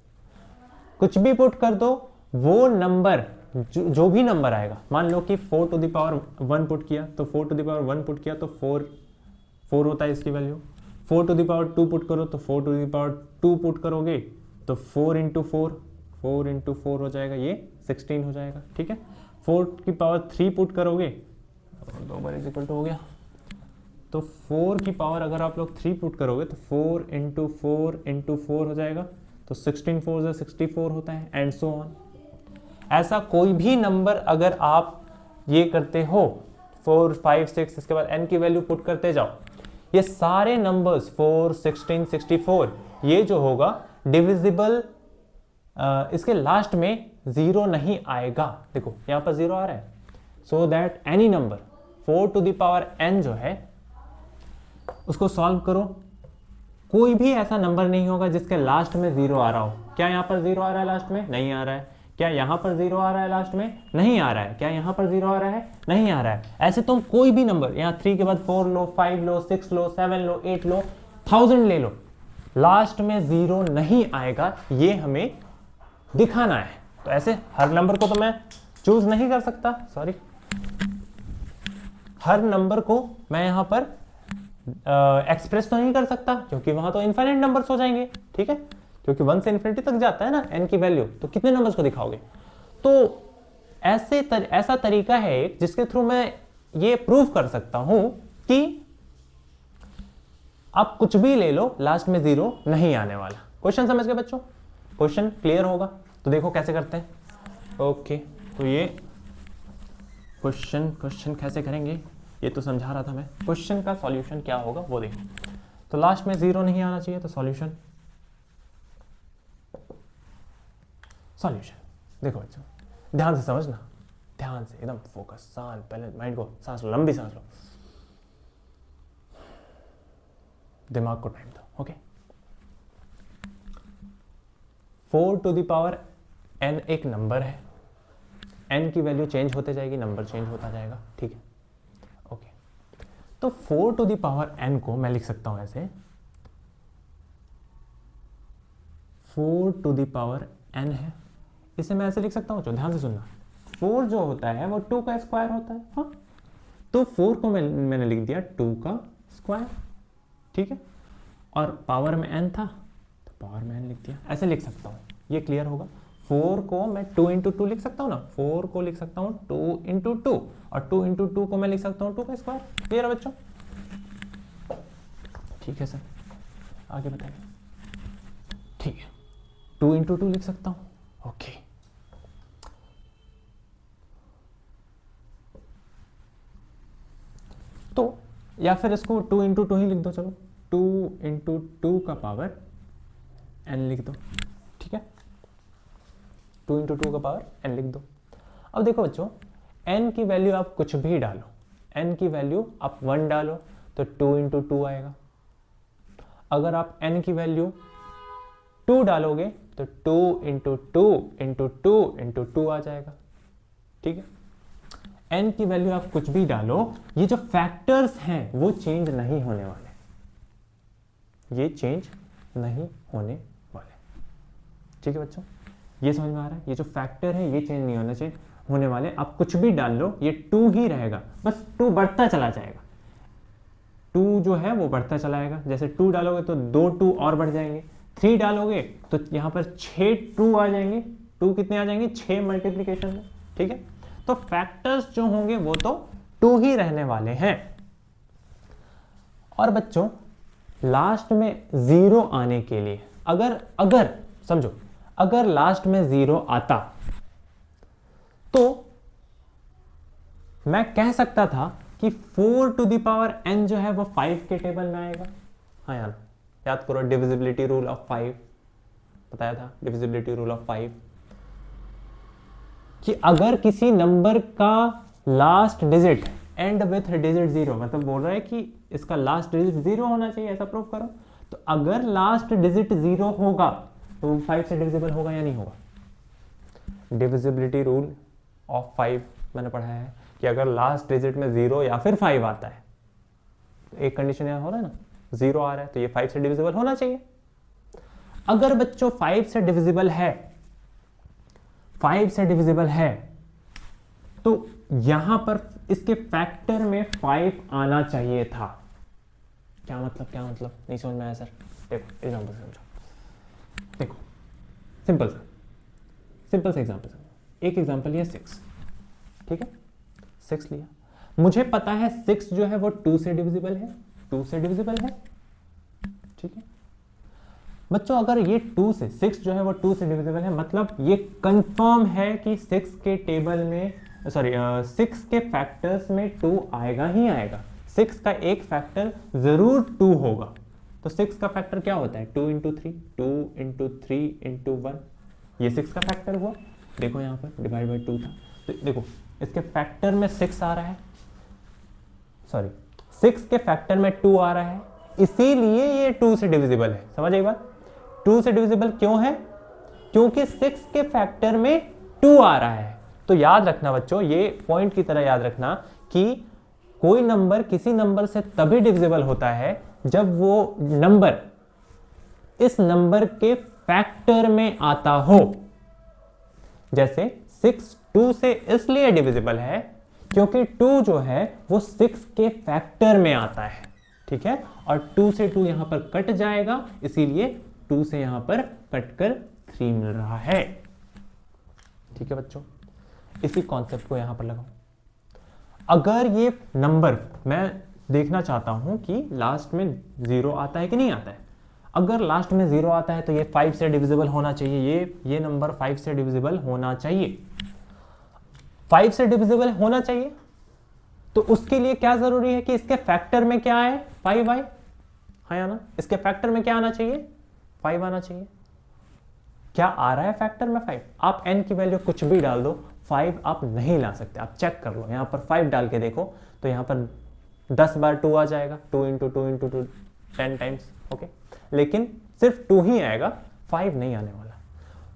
कुछ भी पुट कर दो। वो नंबर जो भी नंबर आएगा, मान लो कि 4 टू द पावर 1 पुट किया तो 4 टू द पावर 1 पुट किया तो 4 होता है इसकी value. 4 to the power 2 put करो तो 4 टू द पावर 2 पुट करोगे तो 4 इंटू 4 हो जाएगा, ये 16 हो जाएगा, ठीक है। 4 की पावर 3 पुट करोगे, 2 बार इज इक्वल टू हो गया, तो 4 की पावर अगर आप लोग 3 पुट करोगे तो 4 इंटू 4 हो जाएगा, तो 16 4 से 64 होता है, एंड सो ऑन। ऐसा कोई भी नंबर अगर आप ये करते हो 4 5 6, इसके बाद n की वैल्यू पुट करते जाओ, ये सारे नंबर्स 4 16 64, ये जो होगा डिविजिबल, इसके लास्ट में 0 नहीं आएगा। देखो यहां पर 0 आ रहा है, so that any number 4 to the power n जो है उसको सॉल्व करो, कोई भी ऐसा नंबर नहीं होगा जिसके लास्ट में 0 आ रहा हो। क्या यहां पर 0 आ रहा है लास्ट में? नहीं आ रहा है। क्या यहां पर 0 आ रहा है लास्ट में? नहीं आ रहा है। क्या यहां पर 0 आ रहा है? नहीं आ रहा है। ऐसे तुम कोई भी नंबर, यहां 3 के बाद 4 लो, 5 लो, 6 लो, 7 लो, 8 लो, 1000 ले लो, लास्ट में 0 नहीं आएगा, ये हमें दिखाना है। तो ऐसे हर नंबर को तो मैं चूज नहीं कर सकता, सॉरी, हर नंबर को मैं यहां पर एक्सप्रेस तो नहीं कर सकता, क्योंकि वहां तो इनफाइनाइट नंबर्स हो जाएंगे, ठीक है, क्योंकि 1 से इन्फिनिटी तक जाता है ना n की वैल्यू, तो कितने नंबर्स को दिखाओगे? तो ऐसा तरीका है एक जिसके थ्रू मैं ये प्रूव कर सकता हूं कि आप कुछ भी ले लो, लास्ट में 0 नहीं आने वाला। क्वेश्चन समझ गए बच्चों? क्वेश्चन क्लियर होगा? तो देखो कैसे करते हैं। ओके, तो ये क्वेश्चन कैसे करेंगे ये तो समझा रहा था मैं। क्वेश्चन का सॉल्यूशन क्या होगा वो देखो। तो लास्ट में 0 नहीं आना चाहिए, तो सॉल्यूशन देखो बच्चों, ध्यान से समझना, ध्यान से एकदम फोकस, सांस, पहले माइंड को सांस लो, लंबी सांस लो, दिमाग को टाइम दो। Okay, 4 to the power n एक नंबर है, n की वैल्यू चेंज होते जाएगी, नंबर चेंज होता जाएगा, ठीक है। ओके, तो 4 टू द पावर n को मैं लिख सकता हूं ऐसे, 4 टू द पावर n है, इसे मैं ऐसे लिख सकता हूं, ध्यान से सुनना। 4 जो होता है वो 2 का स्क्वायर होता है, हाँ, तो 4 को मैंने लिख दिया 2 का स्क्वायर, ठीक है, और पावर में n था तो पावर में n लिख दिया, ऐसे लिख सकता हूं, ये क्लियर होगा। 4 को मैं 2 इंटू 2 लिख सकता हूँ ना, 4 को लिख सकता हूँ 2 इंटू 2, और 2 इंटू 2 को मैं लिख सकता हूँ 2 का स्क्वायर। क्लियर है बच्चों? ठीक है सर, आगे बताइए। ठीक है, 2 इंटू 2 लिख सकता हूँ, ओके। तो या फिर इसको 2 इंटू 2 ही लिख दो, चलो 2 इंटू 2 का पावर n लिख दो, ठीक है, 2 इंटू 2 का पावर n लिख दो। अब देखो बच्चों, n की वैल्यू आप कुछ भी डालो, n की वैल्यू आप 1 डालो तो 2 इंटू 2 आएगा। अगर आप n की वैल्यू 2 डालोगे तो 2 इंटू 2 इंटू 2 इंटू 2 आ जाएगा, ठीक है। n की वैल्यू आप कुछ भी डालो, ये जो फैक्टर्स हैं वो चेंज नहीं होने वाले, ये चेंज नहीं होने वाले, ठीक है बच्चों, ये समझ में आ रहा है? ये जो फैक्टर है ये चेंज नहीं होने वाले, आप कुछ भी डाल लो ये 2 ही रहेगा, बस 2 बढ़ता चला जाएगा, 2 जो है वो बढ़ता चला जाएगा। जैसे 2 डालोगे तो 2 2 और बढ़ जाएंगे, 3 डालोगे तो यहाँ पर 6 2 आ जाएंगे, 2 कितने आ जाएंगे? 6 मल्टीप्लीकेशन में, ठीक है। तो फैक्टर्स जो होंगे वो तो 2 ही रहने वाले हैं। और बच्चों लास्ट में 0 आने के लिए अगर समझो, अगर लास्ट में 0 आता तो मैं कह सकता था कि 4 टू द पावर n जो है वो 5 के टेबल में आएगा। हाँ याद करो, डिविजिबिलिटी रूल ऑफ 5 बताया था, डिविजिबिलिटी रूल ऑफ 5। कि अगर किसी नंबर का last digit and with digit 0, मतलब बोल रहा है कि इसका लास्ट डिजिट 0 होना चाहिए, ऐसा प्रूव करो। तो अगर लास्ट डिजिट 0 होगा तो 5 से डिविजिबल होगा या नहीं होगा। डिविजिबिलिटी रूल ऑफ 5 मैंने पढ़ा है कि अगर लास्ट डिजिट में 0 या फिर 5 आता है, तो एक कंडीशन यहां हो रहा है ना, 0 आ रहा है तो ये 5 से डिविजिबल होना चाहिए। अगर बच्चों 5 से डिविजिबल है, 5 से डिविजिबल है, तो यहां पर इसके फैक्टर में 5 आना चाहिए था। क्या मतलब नहीं समझ में आया सर? देखो एग्जांपल समझो, देखो सिंपल सा एग्जांपल समझो। एक एग्जांपल लिया 6, ठीक है, 6 लिया, मुझे पता है 6 जो है वो 2 से डिविजिबल है, 2 से डिविजिबल है, ठीक है बच्चों। अगर ये 2 से 6 जो है वो 2 से डिविजिबल है, मतलब ये कंफर्म है कि 6 के टेबल में 6 के फैक्टर्स में 2 आएगा ही आएगा। 6 का एक फैक्टर जरूर 2 होगा। तो 6 का फैक्टर क्या होता है? 2 इंटू 3, 2 इंटू 3 इंटू 1, ये 6 का फैक्टर हुआ। देखो यहाँ पर डिवाइड बाई 2 था, तो देखो इसके फैक्टर में 6 आ रहा है, 6 के फैक्टर में 2 आ रहा है, इसीलिए ये 2 से डिविजिबल है। समझ एक बात? 2 से डिविजिबल क्यों है? क्योंकि 6 के फैक्टर में 2 आ रहा है। तो याद रखना बच्चों, ये पॉइंट की तरह याद रखना कि कोई नंबर किसी नंबर से तभी डिविजिबल होता है जब वो नंबर इस नंबर के फैक्टर में आता हो। जैसे 6 2 से इसलिए डिविजिबल है क्योंकि 2 जो है वो 6 के फैक्टर में आता है, ठीक है, और 2 से 2 यहां पर कट जाएगा, इसीलिए 2 से यहां पर कटकर 3 मिल रहा है। ठीक है बच्चों, इसी कॉन्सेप्ट को यहां पर लगाओ। अगर ये नंबर मैं देखना चाहता हूं कि लास्ट में 0 आता है कि नहीं आता है, अगर लास्ट में 0 आता है तो ये 5 से डिविजिबल होना चाहिए, ये नंबर 5 से डिविजिबल होना चाहिए, 5 से डिविजिबल होना चाहिए। तो उसके लिए क्या जरूरी है कि इसके फैक्टर में क्या है? 5 आए, हाँ या ना? इसके फैक्टर में क्या आना चाहिए? 5 आना चाहिए। क्या आ रहा है फैक्टर में? 5। आप n की वैल्यू कुछ भी डाल दो, 5 आप नहीं ला सकते। आप चेक कर लो, यहां पर 5 डाल के देखो तो यहां पर 10 बार 2 आ जाएगा, 2 इंटू 2 इंटू 2 10 टाइम्स, ओके, लेकिन सिर्फ 2 ही आएगा, 5 नहीं आने वाला।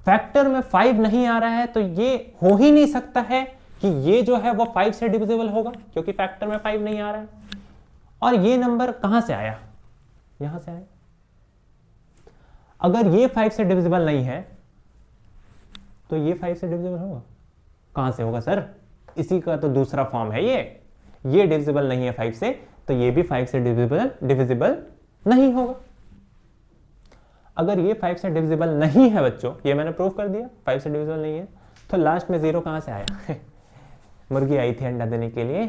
फैक्टर में 5 नहीं आ रहा है तो ये हो ही नहीं सकता है कि ये जो है वो 5 से डिविजिबल होगा, क्योंकि फैक्टर में 5 नहीं आ रहा है। और ये नंबर कहां से आया? यहां से आया। अगर ये 5 से डिविजिबल नहीं है तो ये 5 से डिविजिबल होगा? कहां से होगा सर? इसी का तो दूसरा फॉर्म है ये डिविजिबल नहीं है 5 से, तो ये भी 5 से डिविजिबल नहीं होगा। अगर ये 5 से डिविजिबल नहीं है बच्चों, ये मैंने प्रूव कर दिया 5 से डिविजिबल नहीं है, तो लास्ट में 0 कहां से आया? मुर्गी आई थी अंडा देने के लिए।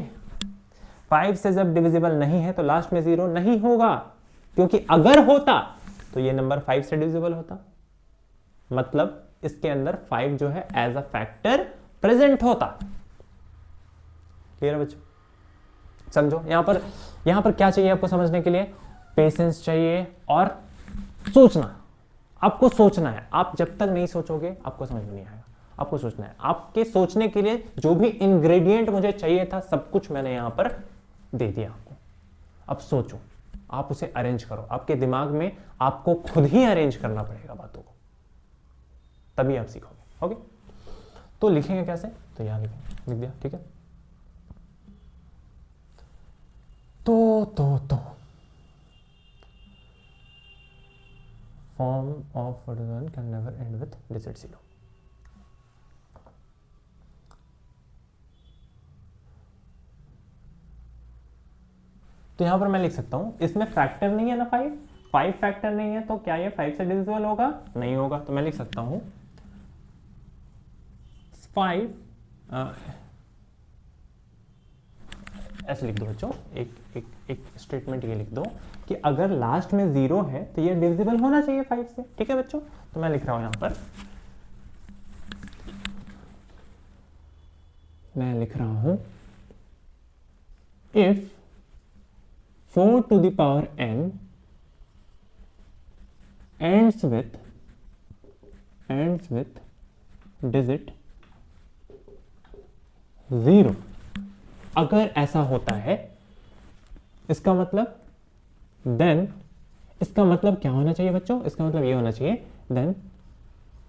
5 से जब डिविजिबल नहीं है तो लास्ट में 0 नहीं होगा, क्योंकि अगर होता तो ये नंबर 5 से डिविजिबल होता, मतलब इसके अंदर 5 जो है एज अ फैक्टर प्रेजेंट होता। क्लियर है बच्चों? समझो यहां पर क्या चाहिए आपको समझने के लिए? पेशेंस चाहिए और सोचना। आपको सोचना है, आप जब तक नहीं सोचोगे आपको समझ में नहीं आएगा। आपको सोचना है। आपके सोचने के लिए जो भी इंग्रेडिएंट मुझे चाहिए था सब कुछ मैंने यहां पर दे दिया आपको। अब सोचो, आप उसे अरेंज करो। आपके दिमाग में आपको खुद ही अरेंज करना पड़ेगा बातों को, तभी आप सीखोगे। ओके, तो लिखेंगे कैसे? तो यहां लिखेंगे, लिख दिया, ठीक है। तो form of ordinal can never end with digit 0. तो यहां पर मैं लिख सकता हूं, इसमें फैक्टर नहीं है ना 5 फैक्टर नहीं है, तो क्या ये 5 से डिविजिबल होगा? नहीं होगा। तो मैं लिख सकता हूं 5 ऐसे लिख दो बच्चों, एक स्टेटमेंट ये लिख दो कि अगर लास्ट में 0 है तो ये डिविजिबल होना चाहिए 5 से। ठीक है बच्चों, तो मैं लिख रहा हूं यहां पर, मैं लिख रहा हूं if 4 to the power n ends with digit 0। अगर ऐसा होता है इसका मतलब देन, इसका मतलब क्या होना चाहिए बच्चों? इसका मतलब ये होना चाहिए then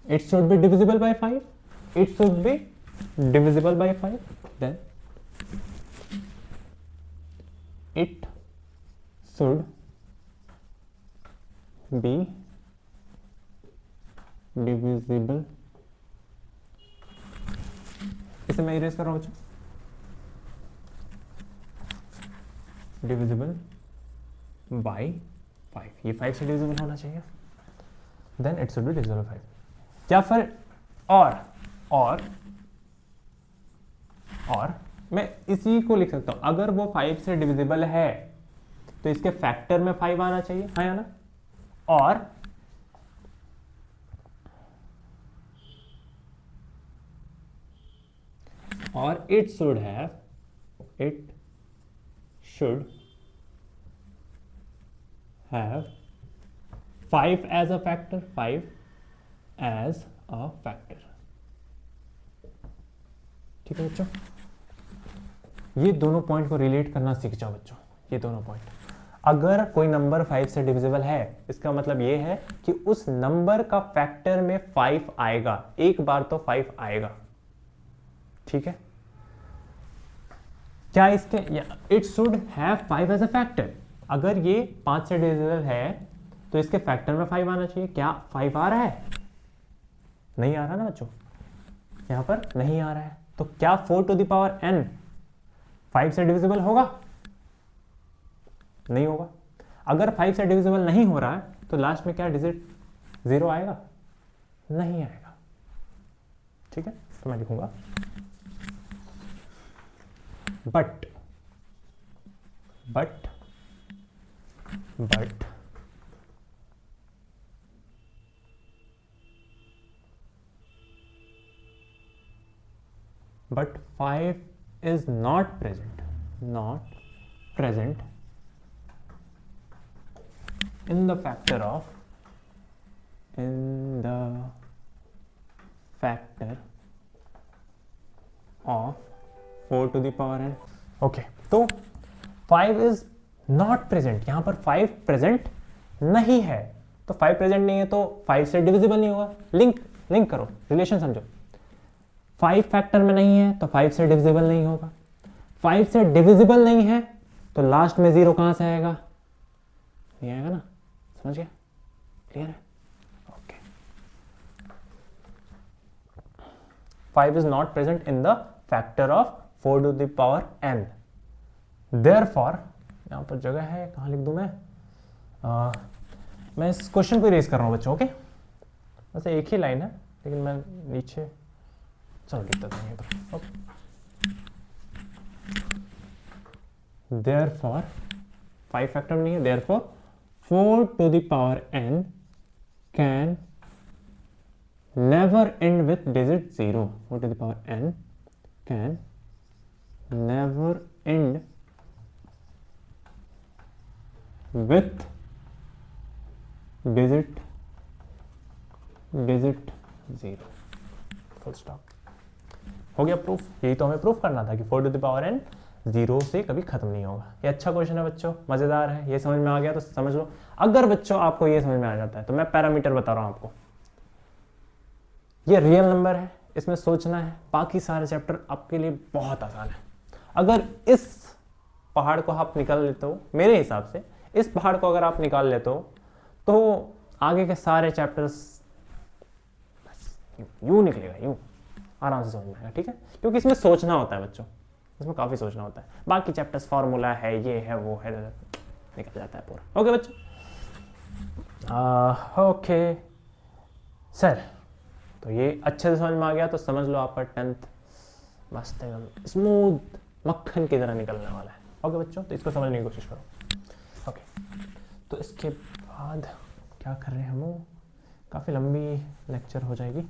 it should be divisible by 5, it should be divisible by 5, then it should be divisible, इसे मैं इरेज कर रहा हूं बच्चों, डिविजिबल बाय 5, ये 5 से डिविजिबल होना चाहिए, then it should be divisible by 5। या फिर और मैं इसी को लिख सकता हूं, अगर वो 5 से डिविजिबल है तो इसके फैक्टर में 5 आना चाहिए, हाँ या ना? और it should have 5 as a factor, 5 as a factor. ठीक है बच्चों, ये दोनों पॉइंट को रिलेट करना सीख जाओ बच्चों, ये दोनों पॉइंट। अगर कोई नंबर 5 से डिविजिबल है, इसका मतलब ये है कि उस नंबर का फैक्टर में 5 आएगा, एक बार तो 5 आएगा। ठीक है, क्या इसके it should have 5 as a factor, अगर ये 5 से डिविजिबल है तो इसके फैक्टर में 5 आना चाहिए। क्या 5 आ रहा है? नहीं आ रहा ना बच्चों, यहां पर नहीं आ रहा है, तो क्या 4 टू द पावर n 5 से डिविजिबल होगा? नहीं होगा। अगर 5 से डिविजिबल नहीं हो रहा है तो लास्ट में क्या डिजिट 0 आएगा? नहीं आएगा। ठीक है, तो मैं लिखूंगा but 5 is not present in the factor of 4 to the power n। Okay, तो 5 इज नॉट प्रेजेंट, यहां पर 5 प्रेजेंट नहीं है, तो 5 प्रेजेंट नहीं है तो 5 से डिविजिबल नहीं होगा। लिंक करो, रिलेशन समझो। 5 फैक्टर में नहीं है तो 5 से डिविजिबल नहीं होगा, 5 से डिविजिबल नहीं है तो लास्ट में 0 कहां से आएगा? नहीं आएगा ना, समझ गया? क्लियर है? Okay, 5 is not present in the factor of 4 to the power n, therefore, यहां पर जगह है, कहां लिख दूं मैं इस क्वेश्चन को रेज कर रहा हूं बच्चों। ओके, वैसे एक ही लाइन है लेकिन मैं नीचे, चलो लिख देता हूं पर। देयरफॉर 5 फैक्टर नहीं है, therefore 4 to the power n can never end with digit 0। 4 to the power n can never end with digit 0। Full stop. हो गया प्रूफ। यही तो हमें प्रूफ करना था कि 4 टू द पावर n 0 से कभी खत्म नहीं होगा। ये अच्छा क्वेश्चन है बच्चों, मजेदार है। ये समझ में आ गया तो समझ लो। अगर बच्चों आपको ये समझ में आ जाता है तो मैं पैरामीटर बता रहा हूं आपको, ये रियल नंबर है, इसमें सोचना है, बाकी सारे चैप्टर आपके लिए बहुत आसान है। अगर इस पहाड़ को आप निकाल लेते हो, मेरे हिसाब से इस पहाड़ को अगर आप निकाल लेते हो तो आगे के सारे चैप्टर्स यूं निकलेगा, यूं आराम से समझ में आएगा। ठीक है, क्योंकि इसमें सोचना होता है बच्चों, इसमें काफी सोचना होता है। बाकी चैप्टर्स फॉर्मूला है, ये है, वो है, निकल जाता है पूरा। ओके बच्चों, ओके सर, तो ये अच्छे से समझ में आ गया तो समझ लो आपका 10th मस्त एकदम स्मूथ मक्खन की तरह निकलने वाला है। ओके बच्चों, तो इसको समझने की कोशिश करो। ओके, तो इसके बाद क्या कर रहे हैं हम, काफ़ी लंबी लेक्चर हो जाएगी।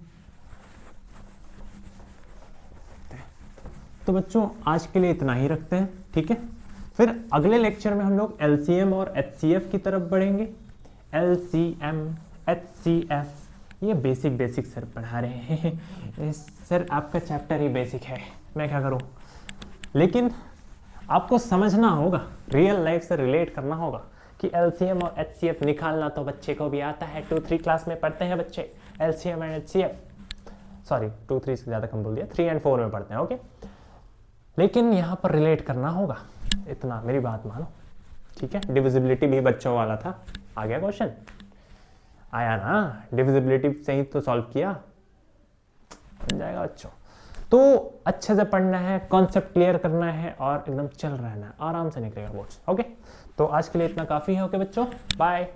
तो बच्चों आज के लिए इतना ही रखते हैं, ठीक है। फिर अगले लेक्चर में हम लोग LCM और HCF की तरफ बढ़ेंगे। LCM, HCF ये बेसिक सर पढ़ा रहे हैं। सर आपका चैप्टर ही बेसिक है, मैं क्या करूँ। लेकिन आपको समझना होगा, रियल लाइफ से रिलेट करना होगा कि एलसीएम और एचसीएफ निकालना तो बच्चे को भी आता है, 2-3 क्लास में पढ़ते हैं बच्चे एलसीएम एंड एचसीएफ, सॉरी 2-3 से ज़्यादा कम बोल दिया, 3 और 4 में पढ़ते हैं, ओके। लेकिन यहाँ पर रिलेट करना होगा, इतना मेरी बात मानो, ठीक है। डिविजिबिलिटी भी बच्चों वाला था, आ गया क्वेश्चन, आया ना, डिविजिबिलिटी से ही तो सॉल्व किया, बन जाएगा बच्चों। तो अच्छे से पढ़ना है, कॉन्सेप्ट क्लियर करना है और एकदम चल रहना है, आराम से निकलेगा बोर्ड्स, ओके। तो आज के लिए इतना काफ़ी है, ओके बच्चों, बाय।